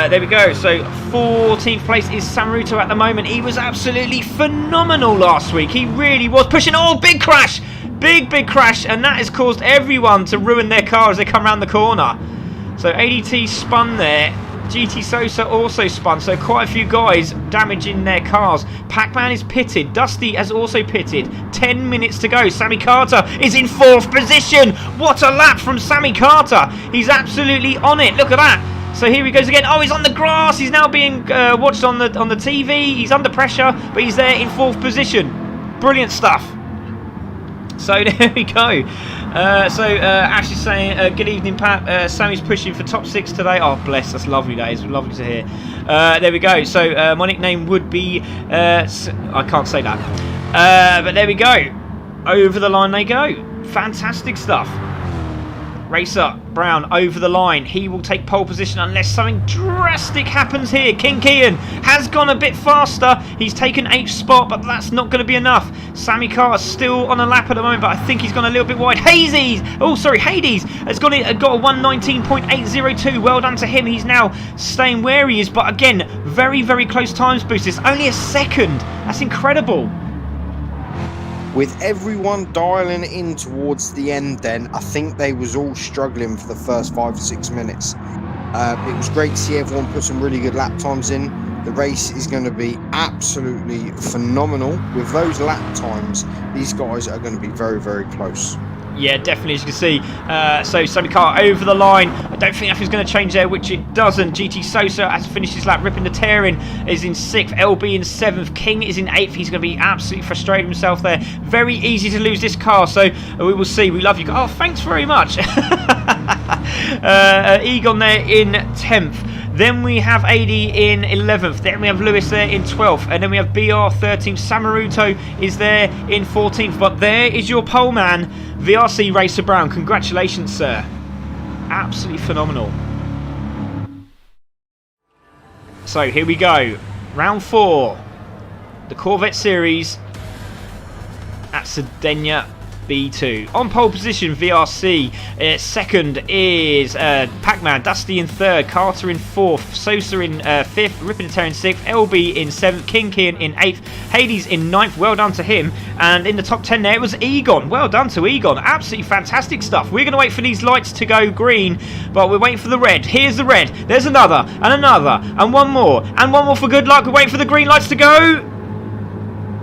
There we go. So 14th place is Samruto at the moment. He was absolutely phenomenal last week. He really was pushing. Oh, big crash. Big crash. And that has caused everyone to ruin their car as they come around the corner. So ADT spun there. GT Sosa also spun, so quite a few guys damaging their cars. Pac-Man is pitted. Dusty has also pitted. 10 minutes to go. Sammy Carter is in 4th position. What a lap from Sammy Carter. He's absolutely on it. Look at that. So here he goes again. Oh, he's on the grass. He's now being watched on the TV. He's under pressure, but he's there in 4th position. Brilliant stuff. So there we go. Ash is saying, good evening, Pat. Sammy's pushing for top 6 today. Oh, bless. That's lovely. That is lovely to hear. There we go. So my nickname would be... I can't say that. But there we go. Over the line they go. Fantastic stuff. Racer Brown over the line. He will take pole position unless something drastic happens here. King Kian has gone a bit faster. He's taken 8th spot, but that's not going to be enough. Sammy Carr still on a lap at the moment, but I think he's gone a little bit wide. Hades has got a 119.802. Well done to him. He's now staying where he is, but again, very, very close times boost. It's only a second. That's incredible. With everyone dialing in towards the end then, I think they was all struggling for the first 5 or 6 minutes. It was great to see everyone put some really good lap times in. The race is going to be absolutely phenomenal. With those lap times, these guys are going to be very, very close. Yeah, definitely, as you can see. So Sammy Carr over the line. I don't think nothing's going to change there, which it doesn't. GT Sosa has finished his lap. Ripping the Terran is in 6th. LB in 7th. King is in 8th. He's going to be absolutely frustrated himself there. Very easy to lose this car, so we will see. We love you. Oh, thanks very much. Egon there in 10th. Then we have AD in 11th. Then we have Lewis there in 12th. And then we have BR 13th. Samaruto is there in 14th. But there is your pole man, VRC Racer Brown. Congratulations, sir. Absolutely phenomenal. So here we go. Round 4. The Corvette Series at Cedena B2. On pole position, VRC. Second is Pac-Man. Dusty in 3rd. Carter in 4th. Sosa in 5th. Ripping the Terran in 6th. LB in 7th. King Kian in 8th. Hades in 9th. Well done to him. And in the top 10 there, it was Egon. Well done to Egon. Absolutely fantastic stuff. We're going to wait for these lights to go green, but we're waiting for the red. Here's the red. There's another, and another, and one more. And one more for good luck. We're waiting for the green lights to go.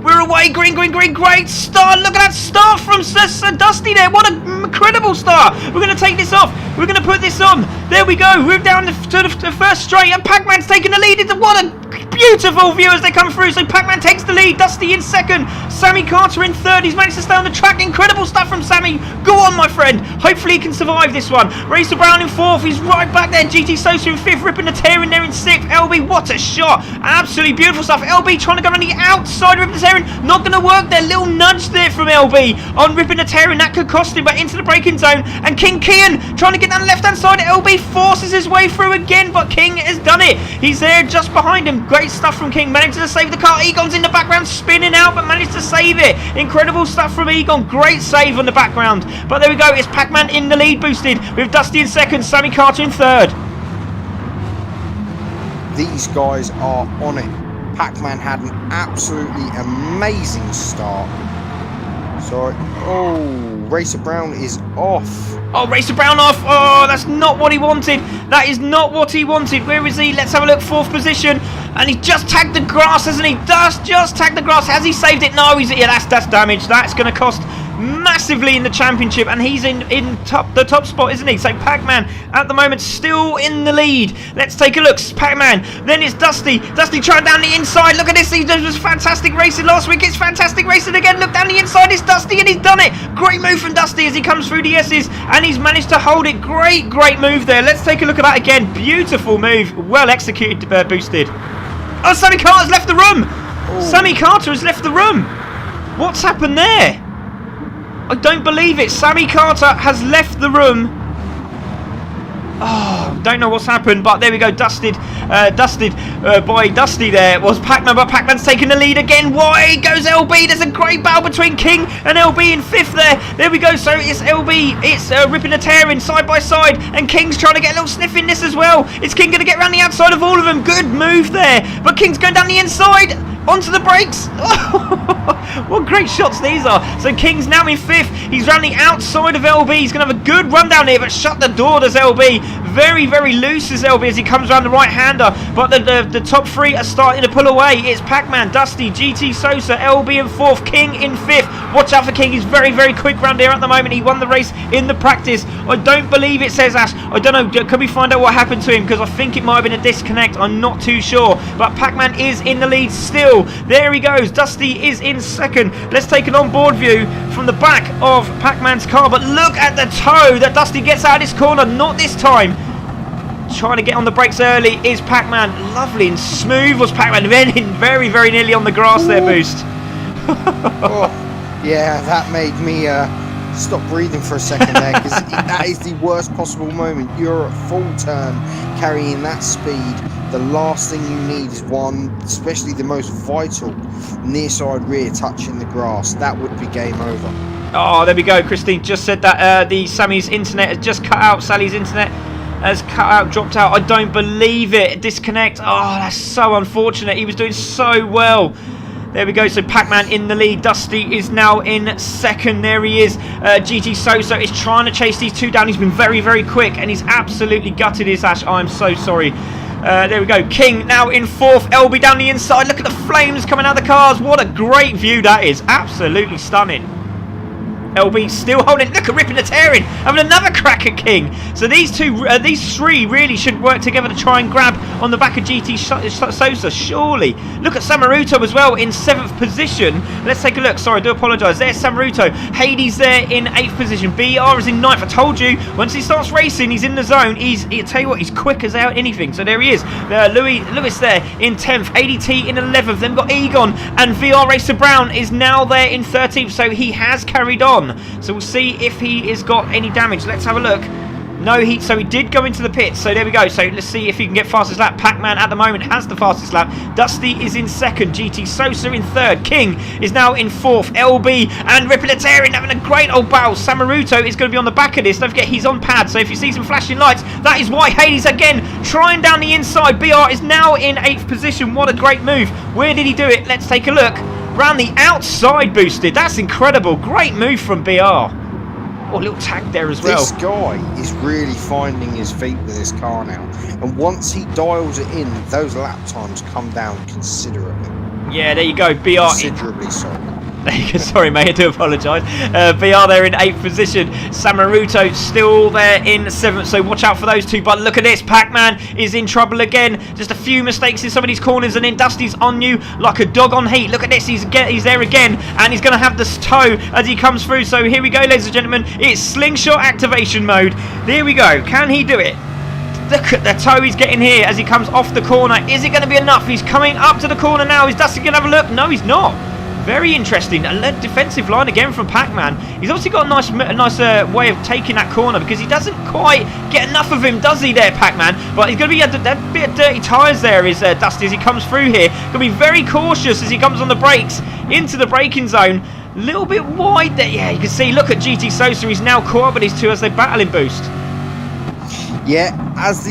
We're away, green, great start. Look at that start from Dusty there. What an incredible start. We're going to take this off. We're going to put this on. There we go. We're down to the first straight, and Pac-Man's taking the lead. What a beautiful view as they come through. So Pac-Man takes the lead. Dusty in 2nd. Sammy Carter in 3rd. He's managed to stay on the track. Incredible stuff from Sammy. Go on, my friend. Hopefully he can survive this one. Racer Brown in 4th. He's right back there. GT Sosa in 5th. Ripping the Terran there in 6th. LB, what a shot. Absolutely beautiful stuff. LB trying to go on the outside. Ripping the Terran. Not going to work there. Little nudge there from LB on Ripping the Terran. That could cost him, but into the braking zone. And King Kian trying to get down the left-hand side. LB forces his way through again, but King has done it. He's there just behind him. Great great stuff from King. Managed to save the car. Egon's in the background spinning out, but managed to save it. Incredible stuff from Egon. Great save on the background. But there we go. It's Pac-Man in the lead, boosted, with Dusty in second, Sammy Carter in third. These guys are on it. Pac-Man had an absolutely amazing start. Sorry. Oh, Racer Brown is off. Oh, Racer Brown off. Oh, that's not what he wanted. That is not what he wanted. Where is he? Let's have a look. 4th position. And he just tagged the grass, hasn't he? Just tagged the grass. Has he saved it? No, that's damage. That's going to cost massively in the championship, and he's in the top spot, isn't he? So Pac-Man at the moment still in the lead. Let's take a look. Pac-Man, then it's Dusty trying down the inside. Look at this, he was fantastic racing last week. It's fantastic racing again. Look down the inside, it's Dusty, and he's done it. Great move from Dusty as he comes through the S's, and he's managed to hold it. Great move there. Let's take a look at that again. Beautiful move, well executed, boosted. Oh, Sammy Carter's left the room. Sammy Carter has left the room. What's happened there? I don't believe it. Sammy Carter has left the room. Oh, don't know what's happened, but there we go. Dusted by Dusty there was Pac-Man, but Pac-Man's taking the lead again. Why goes LB? There's a great battle between King and LB in 5th there. There we go. So it's LB, it's ripping a tearing side by side, and King's trying to get a little sniff in this as well. Is King going to get around the outside of all of them? Good move there, but King's going down the inside. Onto the brakes. What great shots these are. So King's now in 5th. He's round the outside of LB. He's going to have a good run down here, but shut the door does LB. Very loose as LB as he comes around the right-hander. But the top 3 are starting to pull away. It's Pac-Man, Dusty, GT Sosa, LB in 4th, King in 5th. Watch out for King. He's very quick round here at the moment. He won the race in the practice. I don't believe it, says Ash. I don't know. Can we find out what happened to him? Because I think it might have been a disconnect. I'm not too sure. But Pac-Man is in the lead still. There he goes. Dusty is in second. Let's take an on-board view from the back of Pac-Man's car. But look at the toe that Dusty gets out of this corner. Not this time. Trying to get on the brakes early is Pac-Man. Lovely and smooth was Pac-Man. Very nearly on the grass there, Boost. Oh, yeah, that made me stop breathing for a second there, because that is the worst possible moment. You're at full turn, carrying that speed. The last thing you need is one, especially the most vital, near side rear touching the grass. That would be game over. Oh, there we go. Christine just said that Sammy's internet has just cut out. Sally's internet has cut out, dropped out. I don't believe it. Disconnect. Oh, that's so unfortunate. He was doing so well. There we go. So Pac-Man in the lead. Dusty is now in second. There he is. GT Sosa is trying to chase these two down. He's been very quick, and he's absolutely gutted his Ash. I'm so sorry. There we go. King now in 4th. LB down the inside. Look at the flames coming out of the cars. What a great view that is. Absolutely stunning. LB still holding. Look at ripping and tearing, having another crack at King. So these three really should work together to try and grab on the back of GT Sosa. Surely. Look at Samaruto as well in 7th position. Let's take a look. Sorry, I do apologise. There's Samaruto. Hades there in 8th position. BR is in 9th. I told you, once he starts racing, he's in the zone. I tell you what, he's quick as out anything. So there he is. Lewis there in 10th. ADT in 11th. Then we've got Egon, and VR Racer Brown is now there in 13th. So he has carried on. So we'll see if he has got any damage. Let's have a look. No heat, so he did go into the pits. So there we go. So let's see if he can get fastest lap. Pac-Man at the moment has the fastest lap. Dusty is in second. GT Sosa in third. King is now in 4th. LB and Ripping and Tearing having a great old battle. Samaruto is going to be on the back of this. Don't forget he's on pad. So if you see some flashing lights, that is why. Hades again trying down the inside. BR is now in 8th position. What a great move. Where did he do it? Let's take a look. Round the outside, boosted. That's incredible. Great move from BR. Oh, a little tag there as well. This guy is really finding his feet with his car now. And once he dials it in, those lap times come down considerably. Yeah, there you go. BR. Considerably so. Sorry, mate, I do apologise. BR there in 8th position. Samaruto still there in 7th, so watch out for those two. But look at this, Pac-Man is in trouble again. Just a few mistakes in some of these corners, and then Dusty's on you like a dog on heat. Look at this, he's there again, and he's going to have this toe as he comes through. So here we go, ladies and gentlemen. It's slingshot activation mode. There we go. Can he do it? Look at the toe he's getting here as he comes off the corner. Is it going to be enough? He's coming up to the corner now. Is Dusty going to have a look? No, he's not. Very interesting. A defensive line again from Pac-Man. He's obviously got a nice way of taking that corner because he doesn't quite get enough of him, does he there, Pac-Man? But he's going to be a bit of dirty tyres there, is Dusty, as he comes through here. Going to be very cautious as he comes on the brakes into the braking zone. A little bit wide there. Yeah, you can see, look at GT Sosa. He's now caught up with these two as they battle in boost. Yeah, as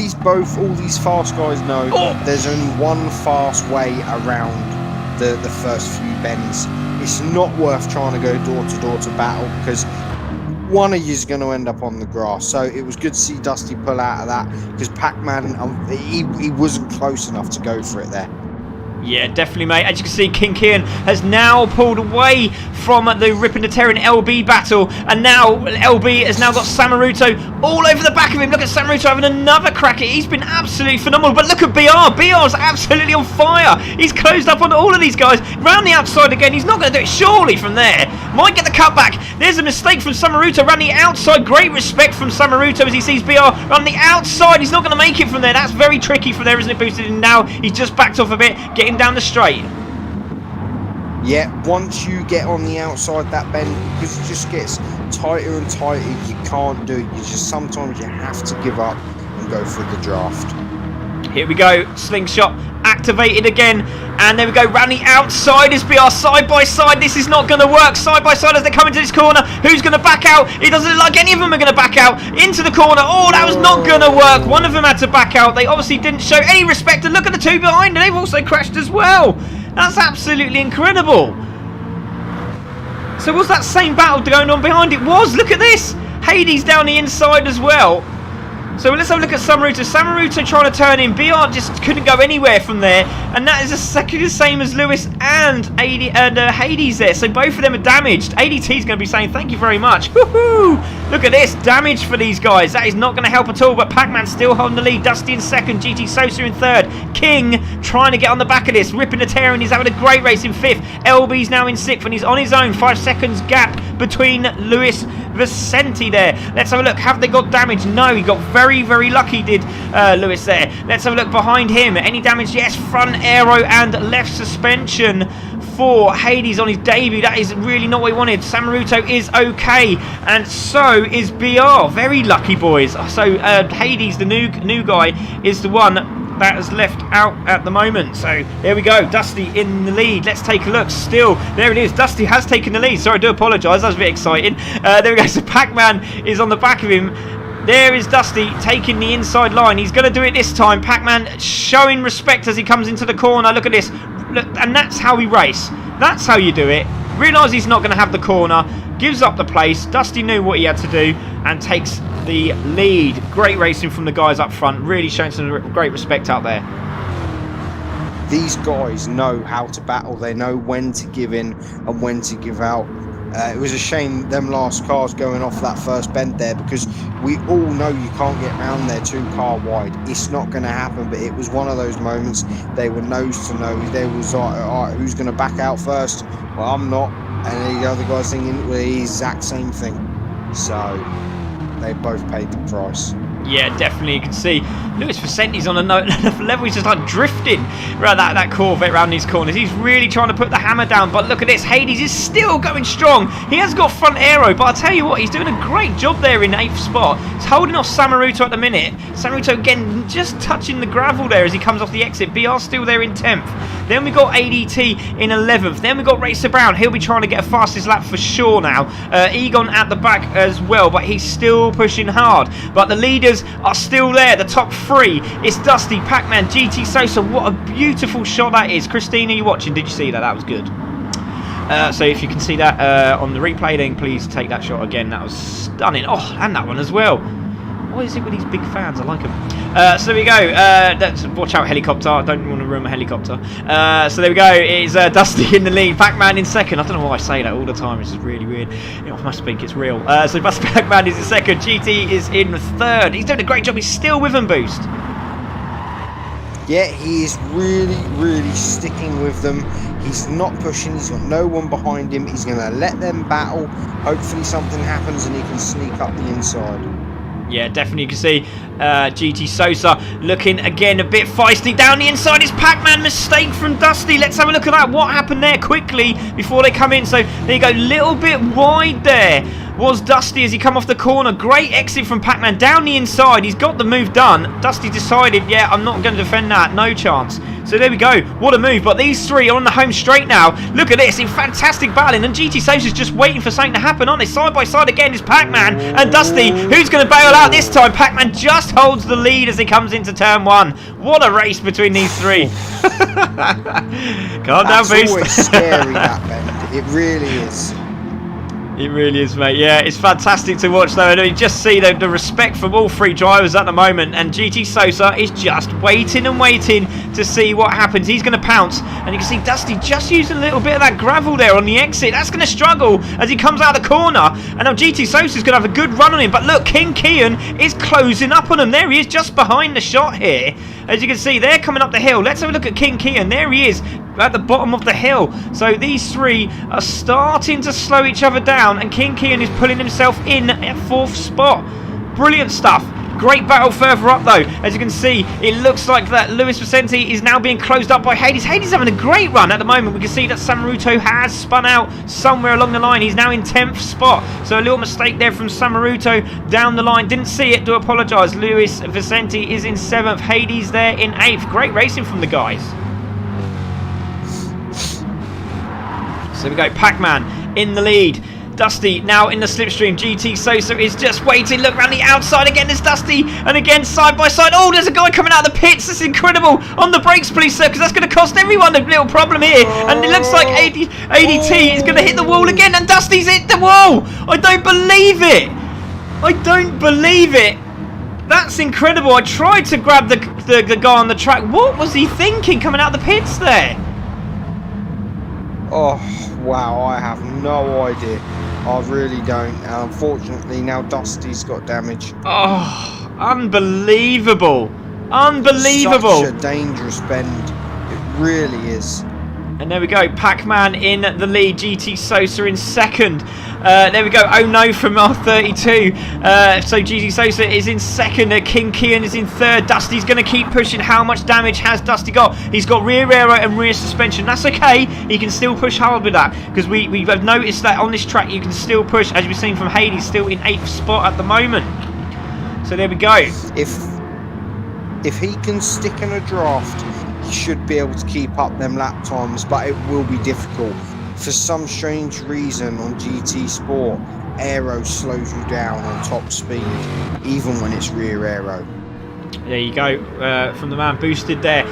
all these fast guys know, there's only one fast way around the first few bends. It's not worth trying to go door to door to battle because one of you is going to end up on the grass. So it was good to see Dusty pull out of that because Pac-Man, he wasn't close enough to go for it there. Yeah, definitely, mate. As you can see, King Kian has now pulled away from the ripping the tearing LB battle, and now LB has now got Samaruto all over the back of him. Look at Samaruto having another crack at it. He's been absolutely phenomenal. But look at BR. BR's absolutely on fire. He's closed up on all of these guys. Round the outside again. He's not going to do it surely from there. Might get the cutback. There's a mistake from Samaruto. Round the outside. Great respect from Samaruto as he sees BR on the outside. He's not going to make it from there. That's very tricky from there, isn't it? Boosted in now. He's just backed off a bit, getting down the straight. Yeah, once you get on the outside that bend, because it just gets tighter and tighter, you can't do it. Sometimes you have to give up and go for the draft. Here we go, slingshot activated again, and there we go, round the outside is BR, side by side. This is not going to work, side by side as they come into this corner. Who's going to back out? It doesn't look like any of them are going to back out into the corner. Oh, that was not going to work. One of them had to back out. They obviously didn't show any respect, and look at the two behind, and they've also crashed as well. That's absolutely incredible. So was that same battle going on behind? It was. Look at this. Hades down the inside as well. So let's have a look at Samaruto. Samaruto trying to turn in. BR just couldn't go anywhere from there. And that is exactly the same as Lewis and Hades there. So both of them are damaged. ADT is going to be saying thank you very much. Woohoo! Look at this. Damage for these guys. That is not going to help at all. But Pac-Man still holding the lead. Dusty in second. GT Sosa in third. King trying to get on the back of this. Ripping and tearing. He's having a great race in fifth. LB's now in sixth. And he's on his own. 5 seconds gap between Lewis Vicente there. Let's have a look. Have they got damage? No, he got very, very lucky, did Lewis there. Let's have a look behind him. Any damage? Yes. Front aero and left suspension for Hades on his debut. That is really not what he wanted. Samaruto is okay, and so is BR. Very lucky, boys. So Hades, the new guy, is the one that has left out at the moment. So there we go, Dusty in the lead. Let's take a look. Still, there it is. Dusty has taken the lead. Sorry, I do apologise. That was a bit exciting. There we go. So Pac-Man is on the back of him. There is Dusty taking the inside line. He's going to do it this time. Pac-Man showing respect as he comes into the corner. Look at this. Look, and that's how we race. That's how you do it. Realise he's not going to have the corner. Gives up the place. Dusty knew what he had to do and takes the lead. Great racing from the guys up front. Really showing some great respect out there. These guys know how to battle. They know when to give in and when to give out. It was a shame them last cars going off that first bend there, because we all know you can't get round there 2 car wide. It's not going to happen, but it was one of those moments. They were nose to nose. They was like, all right, who's going to back out first? Well, I'm not. And the other guy's thinking the exact same thing. So they both paid the price. Yeah, definitely. You can see Lewis Vicenti's on another level. He's just like drifting around that Corvette around these corners. He's really trying to put the hammer down. But look at this. Hades is still going strong. He has got front aero. But I'll tell you what, he's doing a great job there in 8th spot. He's holding off Samaruto at the minute. Samaruto again just touching the gravel there as he comes off the exit. BR still there in 10th. Then we got ADT in 11th. Then we got Racer Brown. He'll be trying to get a fastest lap for sure now. Egon at the back as well. But he's still pushing hard. But the leaders are still there. The top 3. It's Dusty, Pac-Man, GT Sosa. What a beautiful shot that is. Christine, are you watching? Did you see that? That was good. So if you can see that on the replay, then please take that shot again. That was stunning. Oh, and that one as well. What is it with these big fans? I like them. So there we go. Let's watch out, helicopter. I don't want to ruin my helicopter. So there we go. It's Dusty in the lead. Pac-Man in second. I don't know why I say that all the time. It's just really weird. I must think it's real. So Pac-Man is in second. GT is in third. He's doing a great job. He's still with him, Boost. Yeah, he is really, really sticking with them. He's not pushing. He's got no one behind him. He's going to let them battle. Hopefully something happens and he can sneak up the inside. Yeah, definitely. You can see GT Sosa looking again a bit feisty. Down the inside is Pac-Man. Mistake from Dusty. Let's have a look at that. What happened there quickly before they come in? So there you go. Little bit wide there was Dusty as he come off the corner. Great exit from Pac-Man down the inside. He's got the move done. Dusty decided, yeah, I'm not going to defend that. No chance. So there we go. What a move. But these three are on the home straight now. Look at this. In fantastic battling. And GT Sosa's just waiting for something to happen, aren't they? Side by side again is Pac-Man and Dusty. Who's going to bail out this time? Pac-Man just holds the lead as he comes into turn one. What a race between these three. Calm down, Boost. It's always scary, that bend. It really is. It really is, mate. Yeah, it's fantastic to watch, though. And you just see the respect from all three drivers at the moment. And GT Sosa is just waiting and waiting to see what happens. He's going to pounce. And you can see Dusty just using a little bit of that gravel there on the exit. That's going to struggle as he comes out of the corner. And now GT Sosa's going to have a good run on him. But look, King Kian is closing up on him. There he is, just behind the shot here. As you can see, they're coming up the hill. Let's have a look at King Kian. There he is at the bottom of the hill. So these three are starting to slow each other down, and King Kian is pulling himself in at 4th spot. Brilliant stuff. Great battle further up, though. As you can see, it looks like that Luis Vicente is now being closed up by Hades. Hades having a great run at the moment. We can see that Samaruto has spun out somewhere along the line. He's now in 10th spot. So a little mistake there from Samaruto down the line. Didn't see it, do apologise. Luis Vicente is in 7th. Hades there in 8th. Great racing from the guys. So we go, Pac-Man in the lead. Dusty now in the slipstream. GT Sosa is just waiting. Look around the outside again. There's Dusty. And again, side by side. Oh, there's a guy coming out of the pits. This is incredible. On the brakes, please, sir, because that's going to cost everyone a little problem here. And it looks like ADT is going to hit the wall again. And Dusty's hit the wall. I don't believe it. I don't believe it. That's incredible. I tried to grab the guy on the track. What was he thinking coming out of the pits there? Oh, wow. I have no idea. I really don't. Unfortunately, now Dusty's got damage. Oh, unbelievable. Unbelievable. Such a dangerous bend. It really is. And there we go. Pac-Man in the lead. GT Sosa in 2nd. There we go. Oh no from R32. So GT Sosa is in 2nd. King Kian is in 3rd. Dusty's going to keep pushing. How much damage has Dusty got? He's got rear aero and rear suspension. That's okay. He can still push hard with that, because we've noticed that on this track you can still push, as we've seen from Hades, still in 8th spot at the moment. So there we go. If he can stick in a draft, he should be able to keep up them lap times, but it will be difficult. For some strange reason on GT Sport, aero slows you down on top speed, even when it's rear aero. There you go, from the man Boosted there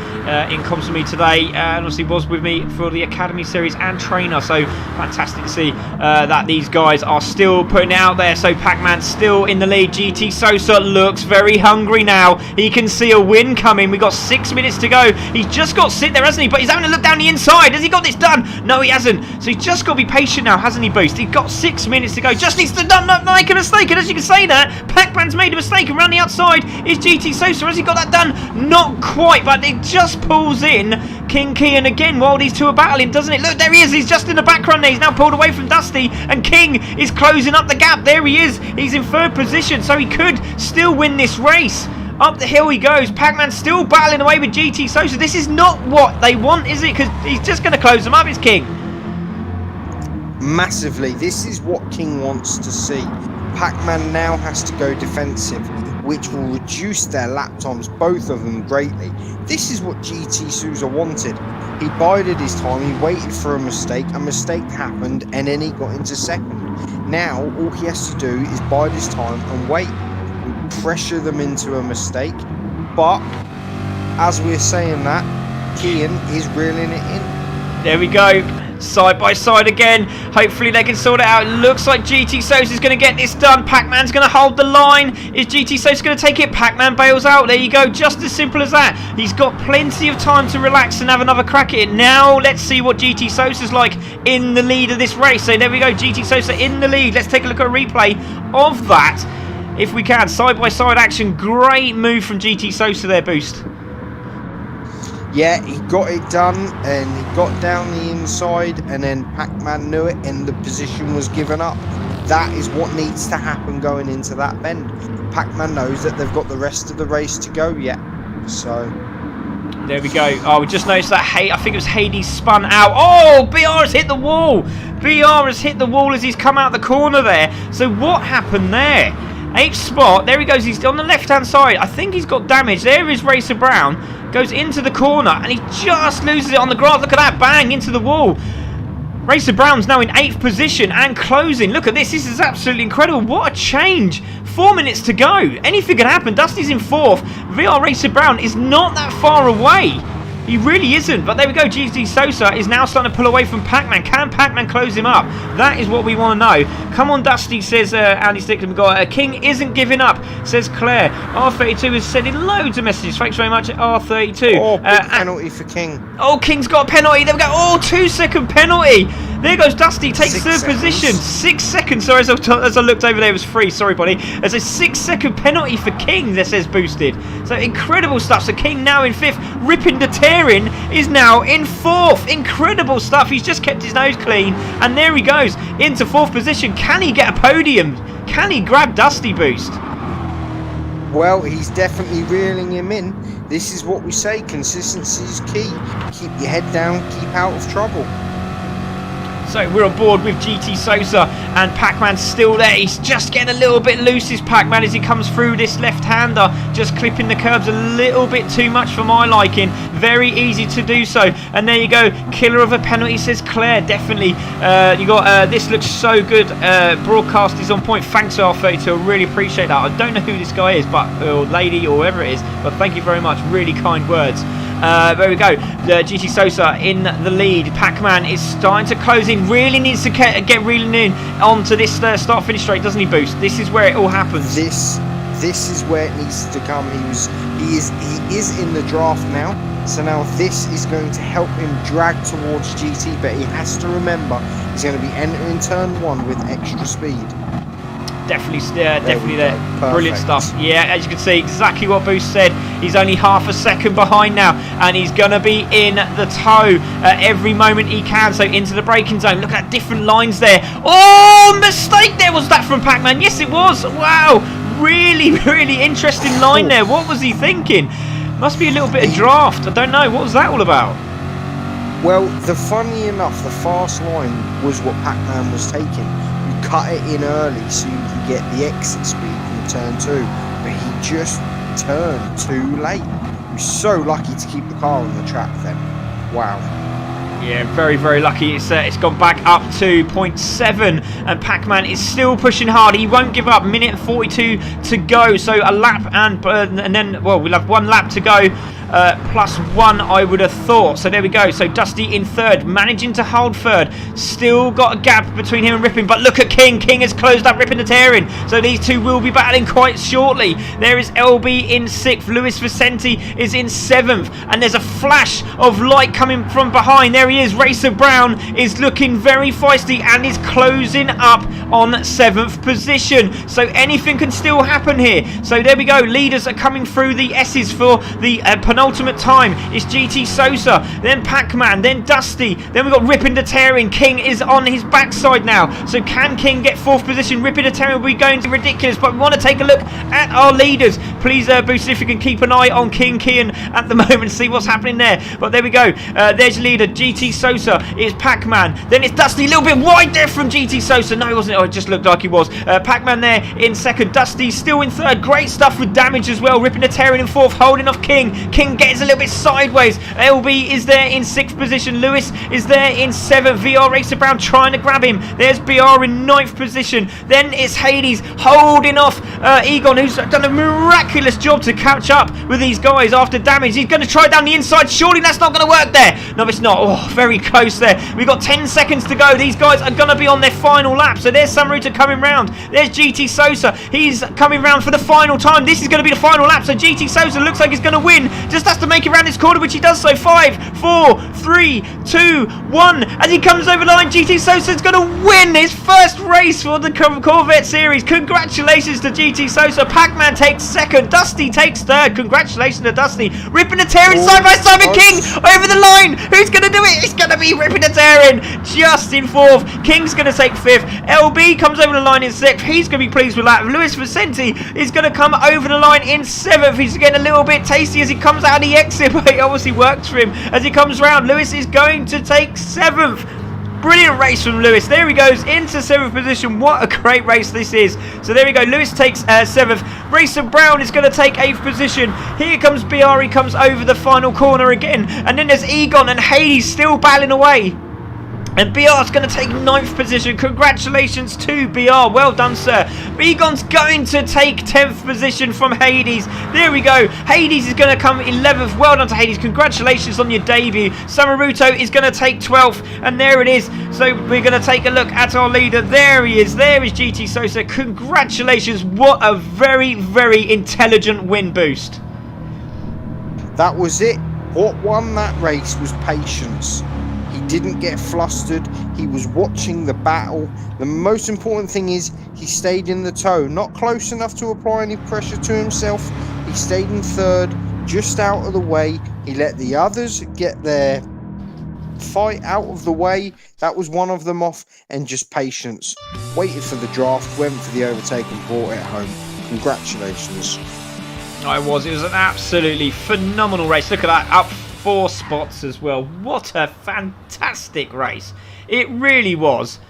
in comms with me today, and obviously was with me for the Academy Series and trainer, so fantastic to see that these guys are still putting it out there. So Pac-Man still in the lead. GT Sosa looks very hungry now. He can see a win coming. We've got 6 minutes to go. He's just got to sit there, hasn't he? But he's having a look down the inside. Has he got this done? No, he hasn't. So he's just got to be patient now, hasn't he, Boost? He's got 6 minutes to go. Just needs to not make a mistake. And as you can say that, Pac-Man's made a mistake. Around the outside is GT Sosa. Has he got that done? Not quite, but it just pulls in King Kian again while these two are battling, doesn't it? Look, there he is. He's just in the background there. He's now pulled away from Dusty, and King is closing up the gap. There he is. He's in 3rd position, so he could still win this race. Up the hill he goes. Pac-Man still battling away with GT Sosa. This is not what they want, is it? Because he's just going to close them up. It's King. Massively. This is what King wants to see. Pac-Man now has to go defensive, which will reduce their lap times, both of them, greatly. This is what GT Sousa wanted. He bided his time, he waited for a mistake happened, and then he got into 2nd. Now, all he has to do is bide his time and wait, and pressure them into a mistake. But, as we're saying that, Kian is reeling it in. There we go. Side by side again. Hopefully they can sort it out. It looks like GT Sosa is going to get this done. Pac-Man's going to hold the line. Is GT Sosa going to take it? Pac-Man bails out. There you go. Just as simple as that. He's got plenty of time to relax and have another crack at it. Now let's see what GT Sosa's like in the lead of this race. So there we go. GT Sosa in the lead. Let's take a look at a replay of that if we can. Side by side action. Great move from GT Sosa there, Boost. Yeah, he got it done, and he got down the inside, and then Pac-Man knew it, and the position was given up. that is what needs to happen going into that bend. Pac-Man knows that they've got the rest of the race to go yet, so... There we go. Oh, we just noticed that I think it was Hades spun out. Oh, BR has hit the wall. BR has hit the wall as he's come out the corner there. So what happened there? 8th spot. There he goes. He's on the left-hand side. I think he's got damage. There is Racer Brown. Goes into the corner and he just loses it on the grass. Look at that. Bang into the wall. Racer Brown's now in 8th position and closing. Look at this. This is absolutely incredible. What a change. 4 minutes to go. Anything could happen. Dusty's in 4th. VR Racer Brown is not that far away. He really isn't. But there we go. GT Sosa is now starting to pull away from Pac-Man. Can Pac-Man close him up? That is what we want to know. Come on, Dusty, says Andy Stickland. We've got King isn't giving up, says Claire. R32 has sent in loads of messages. Thanks very much, R32. Oh, big penalty for King. Oh, King's got a penalty. There we go. Oh, 2-second penalty. There goes Dusty, takes 3rd position. 6 seconds. Sorry, as I looked over there, it was 3. Sorry, buddy. There's a 6-second penalty for King that says boosted. So incredible stuff. So King now in 5th. Ripping the Tearing is now in 4th. Incredible stuff. He's just kept his nose clean. And there he goes into 4th position. Can he get a podium? Can he grab Dusty Boost? Well, he's definitely reeling him in. This is what we say. Consistency is key. Keep your head down. Keep out of trouble. So we're on board with GT Sosa and Pac-Man's still there. He's just getting a little bit loose, is Pac-Man, as he comes through this left-hander. Just clipping the curbs a little bit too much for my liking. Very easy to do so. And there you go. Killer of a penalty, says Claire. Definitely. You got this looks so good. Broadcast is on point. Thanks, R32. I really appreciate that. I don't know who this guy is, but or lady or whoever it is. But thank you very much. Really kind words. There we go. GT Sosa in the lead. Pac-Man is starting to close in. Really needs to get reeling in onto this start-finish straight, doesn't he, Boost? This is where it all happens. This is where it needs to come. He is in the draft now. So now this is going to help him drag towards GT, but he has to remember he's going to be entering turn 1 with extra speed. Definitely there. Brilliant stuff. Yeah, as you can see, exactly what Boost said. He's only half a second behind now, and he's going to be in the toe every moment he can. So into the braking zone. Look at different lines there. Oh, mistake there. Was that from Pac-Man? Yes, it was. Wow. Really, really interesting line there. What was he thinking? Must be a little bit of draft. I don't know. What was that all about? Well, funny enough, the fast line was what Pac-Man was taking. You cut it in early so you can get the exit speed from turn 2, but he just turned too late. He was so lucky to keep the car on the track then. Wow. Yeah, very, very lucky. It's gone back up to 0.7, and Pac-Man is still pushing hard. He won't give up. Minute and 42 to go. So a lap, and then, well, we'll have 1 lap to go. +1, I would have thought. So there we go. So Dusty in 3rd, managing to hold 3rd. Still got a gap between him and Ripping, but look at King. King has closed up Ripping the Tearing. So these two will be battling quite shortly. There is LB in 6th. Luis Vicente is in 7th. And there's a flash of light coming from behind. There he is. Racer Brown is looking very feisty and is closing up on 7th position. So anything can still happen here. So there we go. Leaders are coming through the S's for the penultimate time. It's GT Sosa, then Pac-Man, then Dusty, then we've got Ripping the Tearing. King is on his backside now. So can King get 4th position? Ripping the Tearing will be going to ridiculous, but we want to take a look at our leaders. Please, Boost, if you can keep an eye on King Kian at the moment, see what's happening there. But there we go. There's your leader, GT Sosa. It's Pac-Man. Then it's Dusty, a little bit wide there from GT Sosa. No, he wasn't. Oh, it just looked like he was. Pac-Man there in 2nd. Dusty still in 3rd. Great stuff with damage as well. Ripping the Tearing in 4th, holding off King. King gets a little bit sideways. LB is there in 6th position. Lewis is there in 7th. VR Racer Brown trying to grab him. There's BR in 9th position. Then it's Hades holding off Egon, who's done a miraculous job to catch up with these guys after damage. He's going to try down the inside. Surely that's not going to work there. No, it's not. Oh, very close there. We've got 10 seconds to go. These guys are going to be on their final lap. So there's Samruta coming round. There's GT Sosa. He's coming round for the final time. This is going to be the final lap. So GT Sosa looks like he's going to win. Just just has to make it around this corner, which he does so. 5, 4, 3, 2, 1. As he comes over the line, GT Sosa's going to win his first race for the Corvette series. Congratulations to GT Sosa. Pac-Man takes second. Dusty takes third. Congratulations to Dusty. Ripping and tearing side by side with King over the line. Who's going to do it? It's going to be Ripping and tearing just in fourth. King's going to take fifth. LB comes over the line in sixth. He's going to be pleased with that. Lewis Vicente is going to come over the line in seventh. He's getting a little bit tasty as he comes out of the exit, but it obviously works for him as he comes round. Lewis is going to take seventh. Brilliant race from Lewis. There he goes into 7th position. What a great race this is. So there we go. Lewis takes 7th. Grayson Brown is going to take 8th position. Here comes BR. He comes over the final corner again. And then there's Egon and Hades still battling away. And BR's going to take 9th position. Congratulations to BR. Well done, sir. Egon's going to take 10th position from Hades. There we go. Hades is going to come 11th. Well done to Hades. Congratulations on your debut. Samaruto is going to take 12th. And there it is. So we're going to take a look at our leader. There he is. There is GT Sosa. Congratulations. What a very, very intelligent win boost. That was it. What won that race was patience. He didn't get flustered. He was watching the battle. The most important thing is he stayed in the tow, not close enough to apply any pressure to himself. He stayed in third, just out of the way. He let the others get their fight out of the way. That was one of them off, and just patience. Waited for the draft, went for the overtake and brought it home. Congratulations. It was an absolutely phenomenal race. Look at that, up 4 spots as well. What a fantastic race. It really was.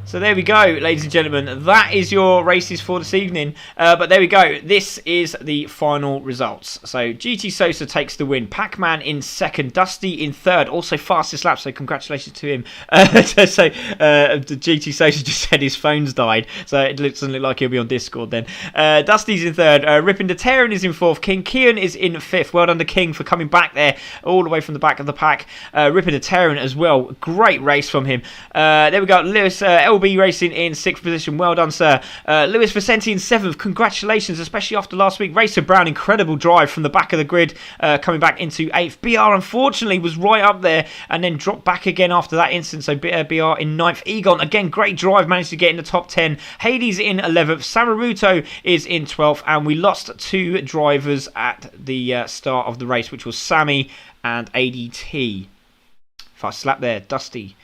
So there we go, ladies and gentlemen. That is your races for this evening. But there we go. This is the final results. So GT Sosa takes the win. Pac-Man in second. Dusty in third. Also fastest lap. So congratulations to him. So GT Sosa just said his phone's died. So it doesn't look like he'll be on Discord then. Dusty's in third. Ripping the Terran is in fourth. King Kian is in fifth. Well done to King for coming back there all the way from the back of the pack. Ripping the Terran as well. Great race from him. There we go. Lewis LB Racing in 6th position. Well done, sir. Lewis Vicente in 7th. Congratulations, especially after last week. Racer Brown, incredible drive from the back of the grid, coming back into 8th. BR, unfortunately, was right up there and then dropped back again after that instance. So BR in 9th. Egon, again, great drive, managed to get in the top 10. Hades in 11th. Samaruto is in 12th. And we lost 2 drivers at the start of the race, which was Sammy and ADT. Fast lap there, Dusty.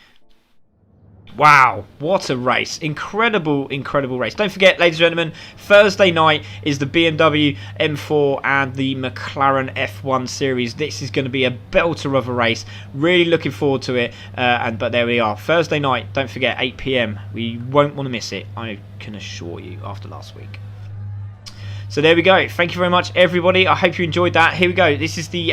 Wow, what a race. Incredible, incredible race. Don't forget, ladies and gentlemen, Thursday night is the BMW M4 and the McLaren F1 series. This is going to be a belter of a race. Really looking forward to it. But there we are. Thursday night, don't forget, 8 PM. We won't want to miss it, I can assure you, after last week. So there we go. Thank you very much, everybody. I hope you enjoyed that. Here we go. This is the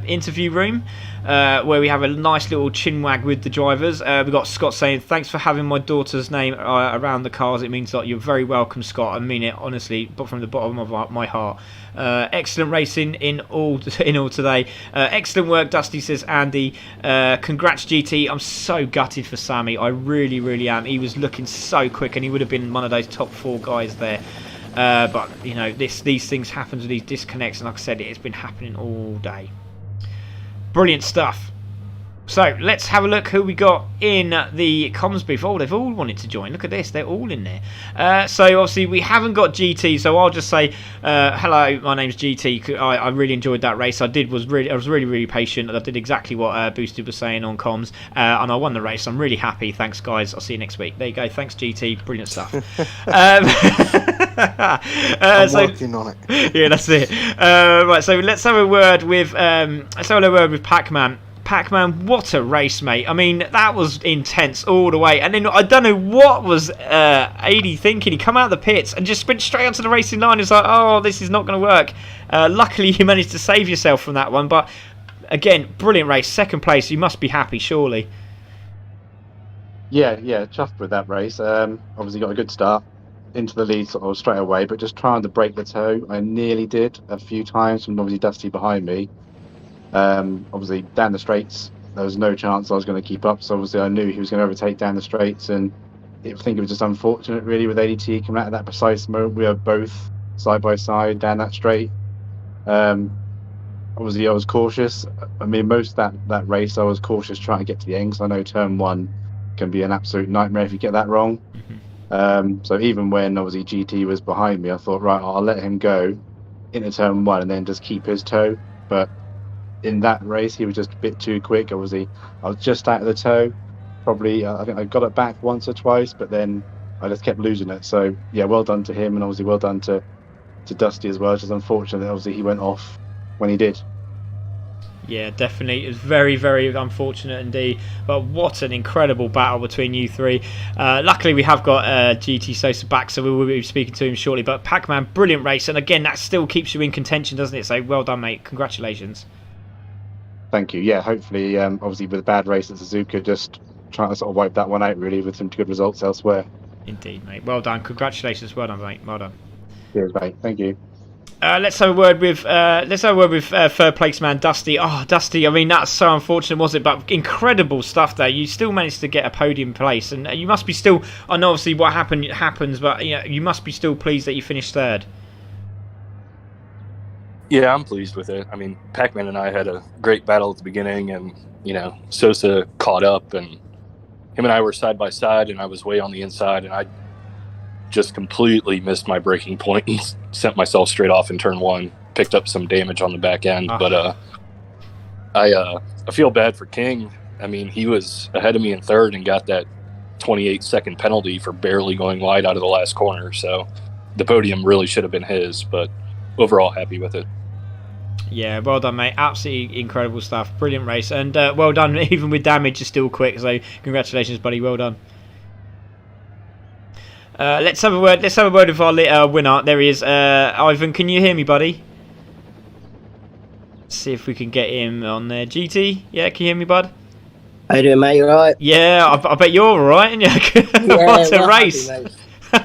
interview room where we have a nice little chinwag with the drivers. We've got Scott saying, thanks for having my daughter's name around the cars. It means that you're very welcome, Scott. I mean it, honestly, but from the bottom of my heart. Excellent racing in all today. Excellent work, Dusty, says Andy. Congrats, GT. I'm so gutted for Sammy. I really, really am. He was looking so quick and he would have been one of those top 4 guys there. But you know, these things happen with these disconnects, and like I said, it's been happening all day. Brilliant stuff. So let's have a look who we got in the comms booth. Oh, they've all wanted to join. Look at this, they're all in there. So obviously we haven't got GT, so I'll just say hello, my name's GT. I really enjoyed that race. I was really patient. I did exactly what Boosted was saying on comms, and I won the race. I'm really happy. Thanks, guys. I'll see you next week. There you go. Thanks, GT. Brilliant stuff. I'm working on it. Yeah, that's it. Right, so let's have a word with Pac-Man. Pac-Man, what a race, mate. I mean, that was intense all the way. And then I don't know what was AD thinking. He come out of the pits and just sprint straight onto the racing line. It's like, oh, this is not going to work. Luckily, you managed to save yourself from that one. But again, brilliant race. 2nd place. You must be happy, surely. Yeah, chuffed with that race. Obviously got a good start into the lead sort of straight away, but just trying to break the toe. I nearly did a few times, from obviously Dusty behind me. Obviously down the straights there was no chance I was going to keep up, so obviously I knew he was going to overtake down the straights, and I think it was just unfortunate really with ADT coming out at that precise moment. We were both side by side down that straight. obviously I was cautious. I mean, most that race I was cautious trying to get to the end, because I know turn one can be an absolute nightmare if you get that wrong. So even when obviously GT was behind me, I thought, right, I'll let him go into turn one and then just keep his toe. But in that race, he was just a bit too quick. Obviously, I was just out of the toe. Probably, I think I got it back once or twice, but then I just kept losing it. So yeah, well done to him, and obviously well done to Dusty as well. It's just unfortunate that obviously he went off when he did. Yeah, definitely. It was very, very unfortunate indeed. But what an incredible battle between you three. Luckily, we have got GT Sosa back, so we will be speaking to him shortly. But Pac-Man, brilliant race. And again, that still keeps you in contention, doesn't it? So well done, mate. Congratulations. Thank you. Yeah, hopefully, obviously with a bad race at Suzuka, just trying to sort of wipe that one out really with some good results elsewhere. Indeed, mate. Well done. Congratulations. Well done, mate. Well done. Cheers, mate. Thank you. Let's have a word with third place man Dusty. Oh, Dusty, I mean that's so unfortunate, was it? But incredible stuff there. You still managed to get a podium place, and you must be still. I know obviously what happens, but you know, you must be still pleased that you finished third. Yeah, I'm pleased with it. I mean, Pac-Man and I had a great battle at the beginning, and you know, Sosa caught up, and him and I were side by side, and I was way on the inside, and I just completely missed my braking point and sent myself straight off in turn one. Picked up some damage on the back end, but I feel bad for King. I mean, he was ahead of me in third and got that 28-second penalty for barely going wide out of the last corner. So the podium really should have been his, but overall happy with it. Yeah, well done, mate. Absolutely incredible stuff. Brilliant race, and well done. Even with damage, you're still quick. So congratulations, buddy. Well done. Let's have a word. Let's have a word with our winner. There he is. Ivan, can you hear me, buddy? Let's see if we can get him on there. GT, yeah, can you hear me, bud? How you doing, mate? You alright? Yeah, I bet you're alright, aren't you? What a race! Happy,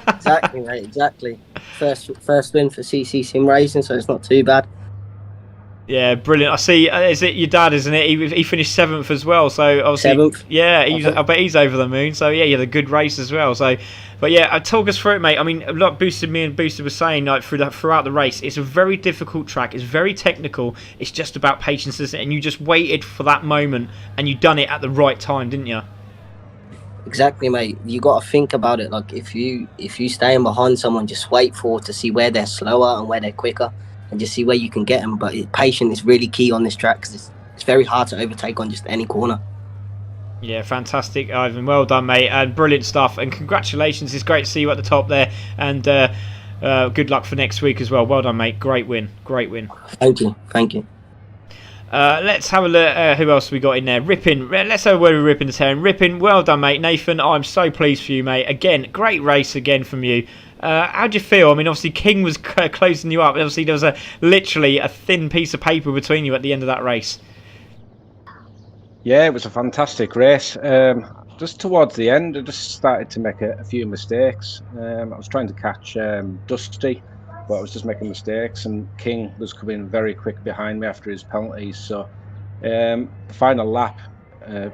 exactly, mate. Exactly. First win for CCSIMRACING, so it's not too bad. Yeah, brilliant. I see. Is it your dad, isn't it? He finished 7th as well. So obviously, 7th. Yeah, I bet he's over the moon. So yeah, you had a good race as well. So, but yeah, talk us through it, mate. I mean, like me and Boosted was saying, like throughout the race, it's a very difficult track. It's very technical. It's just about patience, isn't it? And you just waited for that moment, and you done it at the right time, didn't you? Exactly, mate. You got to think about it. Like if you staying behind someone, just wait to see where they're slower and where they're quicker, and just see where you can get them. But patience is really key on this track because it's very hard to overtake on just any corner. Yeah, fantastic, Ivan. Well done, mate, and brilliant stuff. And congratulations. It's great to see you at the top there. And good luck for next week as well. Well done, mate. Great win. Great win. Thank you. Thank you. Let's have a look. Who else we got in there? Rippin. Let's have a word with Rippin this here. Rippin, well done, mate. Nathan, I'm so pleased for you, mate. Again, great race again from you. How do you feel? I mean, obviously King was closing you up. Obviously, there was literally a thin piece of paper between you at the end of that race. Yeah, it was a fantastic race. Just towards the end, I just started to make a few mistakes. I was trying to catch Dusty, but I was just making mistakes, and King was coming very quick behind me after his penalties. So the final lap,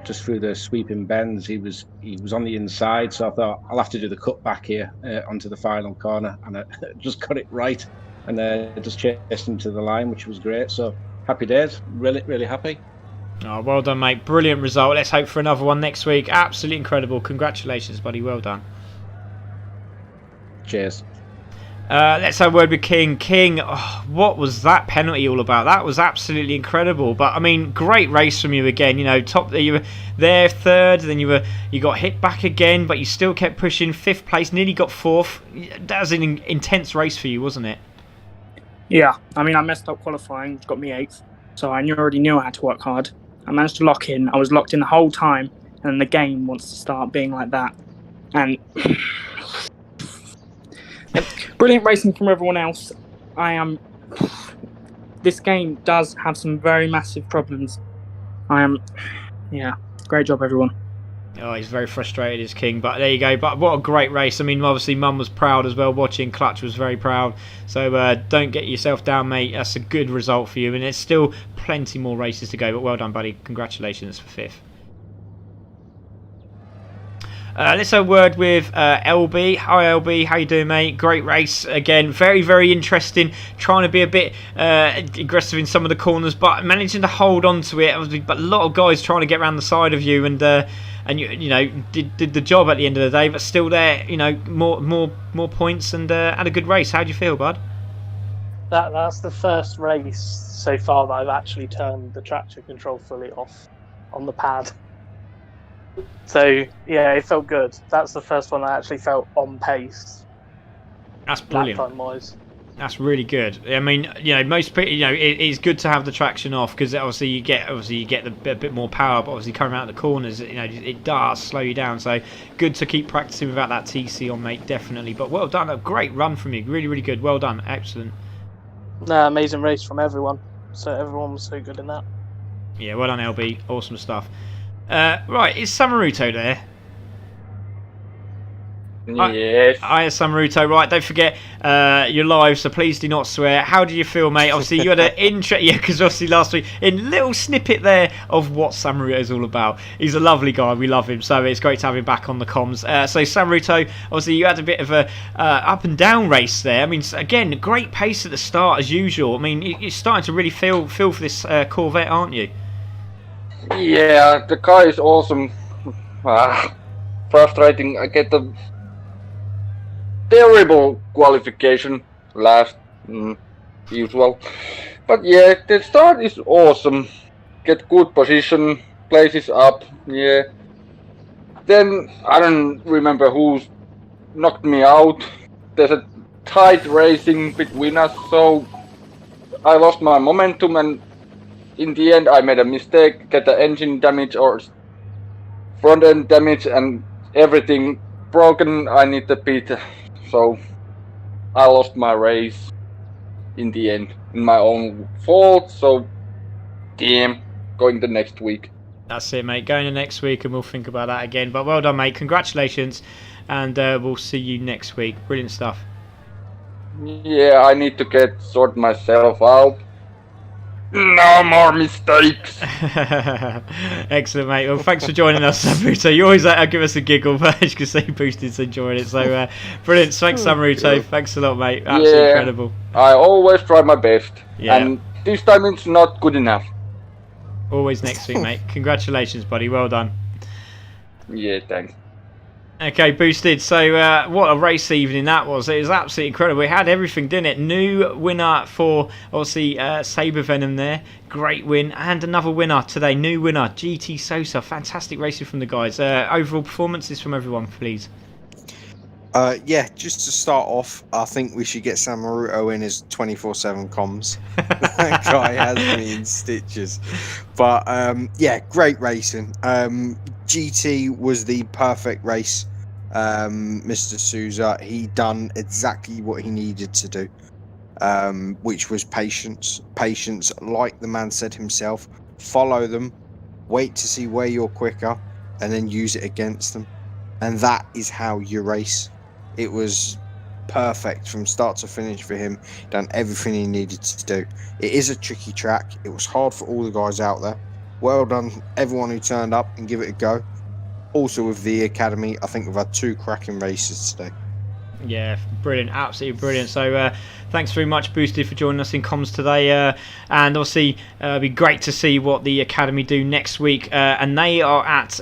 just through the sweeping bends, he was on the inside. So I thought I'll have to do the cut back here onto the final corner, and I just got it right, and just chased him to the line, which was great. So happy days, really happy. Oh, well done, mate. Brilliant result. Let's hope for another one next week. Absolutely incredible. Congratulations, buddy. Well done. Cheers. Let's have a word with King. King, what was that penalty all about? That was absolutely incredible. But I mean, great race from you again. You know, you were there third, then you got hit back again, but you still kept pushing. 5th place, nearly got 4th. That was an intense race for you, wasn't it? Yeah, I mean, I messed up qualifying, which got me 8th. So I already knew I had to work hard. I managed to lock in. I was locked in the whole time, and the game wants to start being like that. And brilliant racing from everyone else. This game does have some very massive problems. Yeah, great job, everyone. Oh, he's very frustrated, is King, but there you go. But what a great race. I mean, obviously Mum was proud as well watching. Clutch was very proud. So don't get yourself down, mate. That's a good result for you, and there's still plenty more races to go, but well done, buddy. Congratulations for 5th. Let's have a word with LB. Hi LB, how you doing, mate? Great race again, very, very interesting. Trying to be a bit aggressive in some of the corners, but managing to hold on to it. But a lot of guys trying to get around the side of you, and you know did the job at the end of the day. But still there, you know, more points, and had a good race. How do you feel, bud? That's the first race so far that I've actually turned the traction control fully off on the pad. So yeah, it felt good. That's the first one I actually felt on pace. That's brilliant. Lap time wise. That's really good. I mean, you know, most people, you know, it's good to have the traction off because obviously you get a bit more power, but obviously coming out of the corners, you know, it does slow you down. So good to keep practicing without that TC on, mate. Definitely. But well done, a great run from you. Really, really good. Well done. Excellent. No, amazing race from everyone. So everyone was so good in that. Yeah, well done, LB. Awesome stuff. Right, is Samaruto there? Yes. Hi, Samaruto. Right, don't forget you're live, so please do not swear. How do you feel, mate? Obviously, you had an yeah, because obviously last week, in a little snippet there of what Samaruto is all about. He's a lovely guy. We love him, so it's great to have him back on the comms. So Samaruto, obviously, you had a bit of a up and down race there. I mean, again, great pace at the start as usual. I mean, you're starting to really feel for this Corvette, aren't you? Yeah, the car is awesome. Frustrating. I get the terrible qualification last, usual. But yeah, the start is awesome. Get good position, places up, yeah. Then I don't remember who knocked me out. There's a tight racing between us, so I lost my momentum, and in the end I made a mistake, get the engine damage or front end damage and everything broken. I need the pit. So I lost my race in the end, in my own fault. So damn, going the next week. That's it, mate. Going to next week and we'll think about that again. But well done, mate. Congratulations. And we'll see you next week. Brilliant stuff. Yeah, I need to sort myself out. No more mistakes. Excellent, mate. Well, thanks for joining us, Samaruto. You always give us a giggle, but as you can see, Boosted's enjoying it. So brilliant. Thanks, Samaruto. Thanks a lot, mate. Absolutely incredible. I always try my best. Yeah. And this time it's not good enough. Always next week, mate. Congratulations, buddy. Well done. Yeah, thanks. Okay, Boosted. So what a race evening that was. It was absolutely incredible. It had everything, didn't it? New winner for, obviously, Sabre Venom there. Great win. And another winner today. New winner, GT Sosa. Fantastic racing from the guys. Overall performances from everyone, please. Yeah, just to start off, I think we should get Samaruto in as 24/7 comms. That guy has me in stitches. But yeah, great racing. GT was the perfect race. Mr. Souza, he done exactly what he needed to do, which was patience. Patience, like the man said himself, follow them, wait to see where you're quicker, and then use it against them. And that is how you race. It was perfect from start to finish for him. Done everything he needed to do. It is a tricky track. It was hard for all the guys out there. Well done, everyone who turned up and give it a go. Also with the Academy, I think we've had 2 cracking races today. Yeah, brilliant, absolutely brilliant. So thanks very much, Boosted, for joining us in comms today. And obviously, it'll be great to see what the Academy do next week. And they are at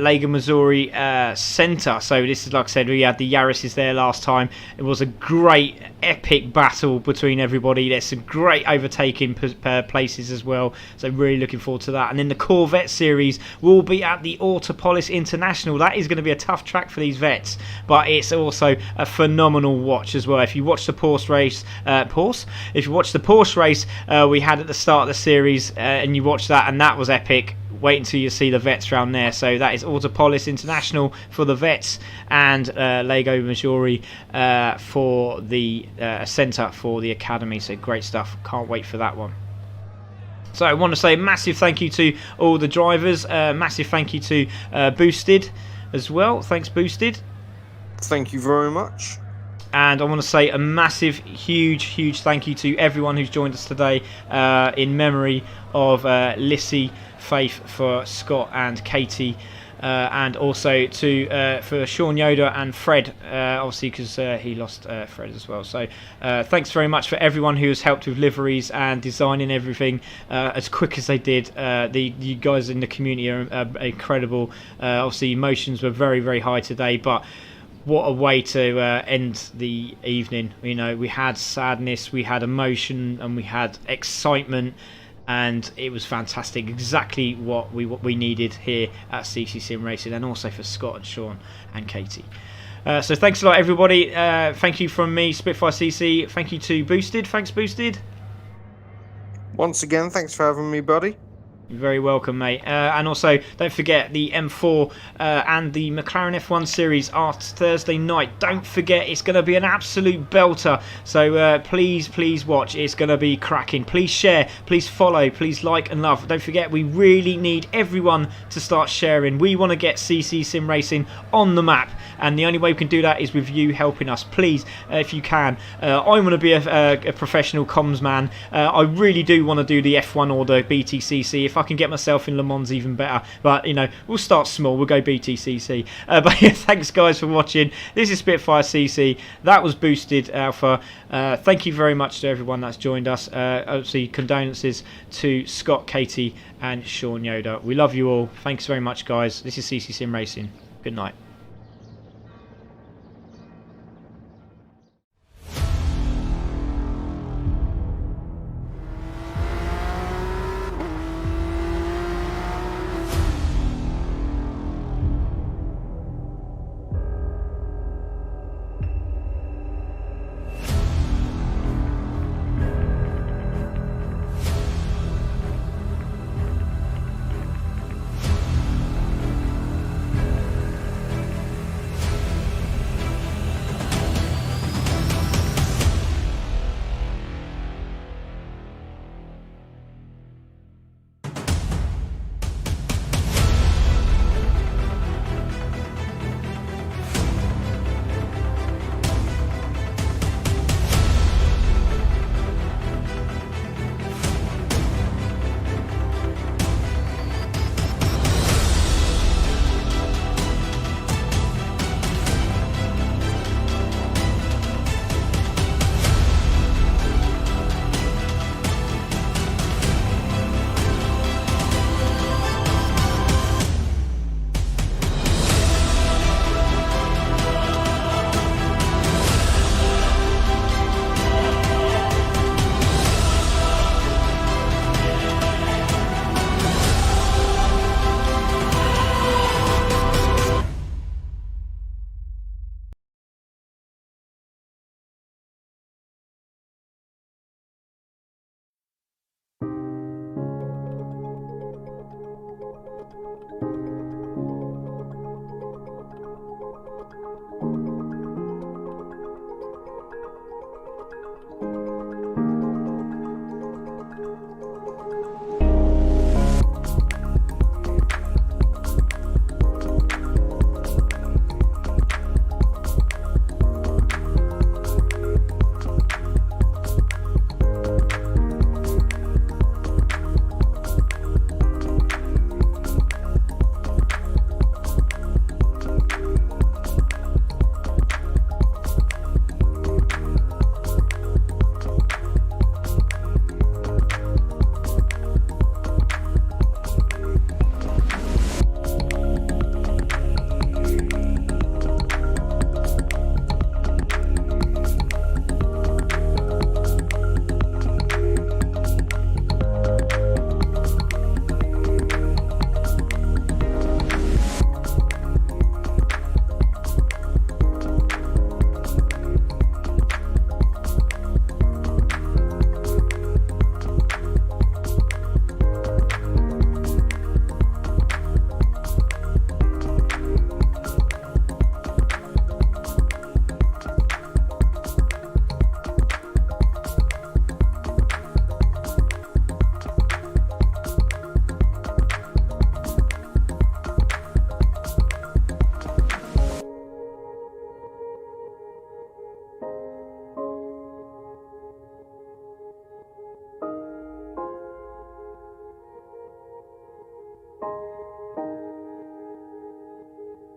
Lego, Missouri Centre. So this is, like I said, we had the Yaris's there last time. It was a great, epic battle between everybody. There's some great overtaking places as well. So really looking forward to that. And then the Corvette series will be at the Autopolis International. That is going to be a tough track for these vets, but it's also a phenomenal watch as well. If you watch the Porsche race, if you watch the Porsche race we had at the start of the series, and you watch that, and that was epic. Wait until you see the vets around there. So that is Autopolis International for the vets, and Lego Missouri for the centre for the Academy. So great stuff. Can't wait for that one. So I want to say a massive thank you to all the drivers. Massive thank you to Boosted as well. Thanks, Boosted. Thank you very much. And I want to say a massive, huge thank you to everyone who's joined us today in memory of Lissy, Faith, for Scott and Katie and also to for Sean Yoder and Fred, obviously because he lost Fred as well. So thanks very much for everyone who has helped with liveries and designing everything as quick as they did. You guys in the community are incredible. Obviously emotions were very, very high today, but what a way to end the evening. You know, we had sadness, we had emotion, and we had excitement, and it was fantastic. Exactly what we needed here at CC Sim Racing, and also for Scott and Sean and Katie. So thanks a lot, everybody. Thank you from me, Spitfire CC. Thank you to Boosted. Thanks, Boosted. Once again, thanks for having me, buddy. You're very welcome, mate. And also, don't forget the M4 and the McLaren F1 series are Thursday night. Don't forget, it's going to be an absolute belter. So please watch. It's going to be cracking. Please share, please follow, please like and love. Don't forget, we really need everyone to start sharing. We want to get CC Sim Racing on the map, and the only way we can do that is with you helping us. Please, if you can. I want to be a professional comms man. I really do want to do the F1 or the BTCC. If I can get myself in Le Mans, even better. But you know, we'll start small. We'll go BTCC. But yeah, thanks guys for watching. This is Spitfire CC. That was Boosted Alpha. Thank you very much to everyone that's joined us. Obviously, condolences to Scott, Katie, and Sean Yoder. We love you all. Thanks very much, guys. This is CC Sim Racing. Good night.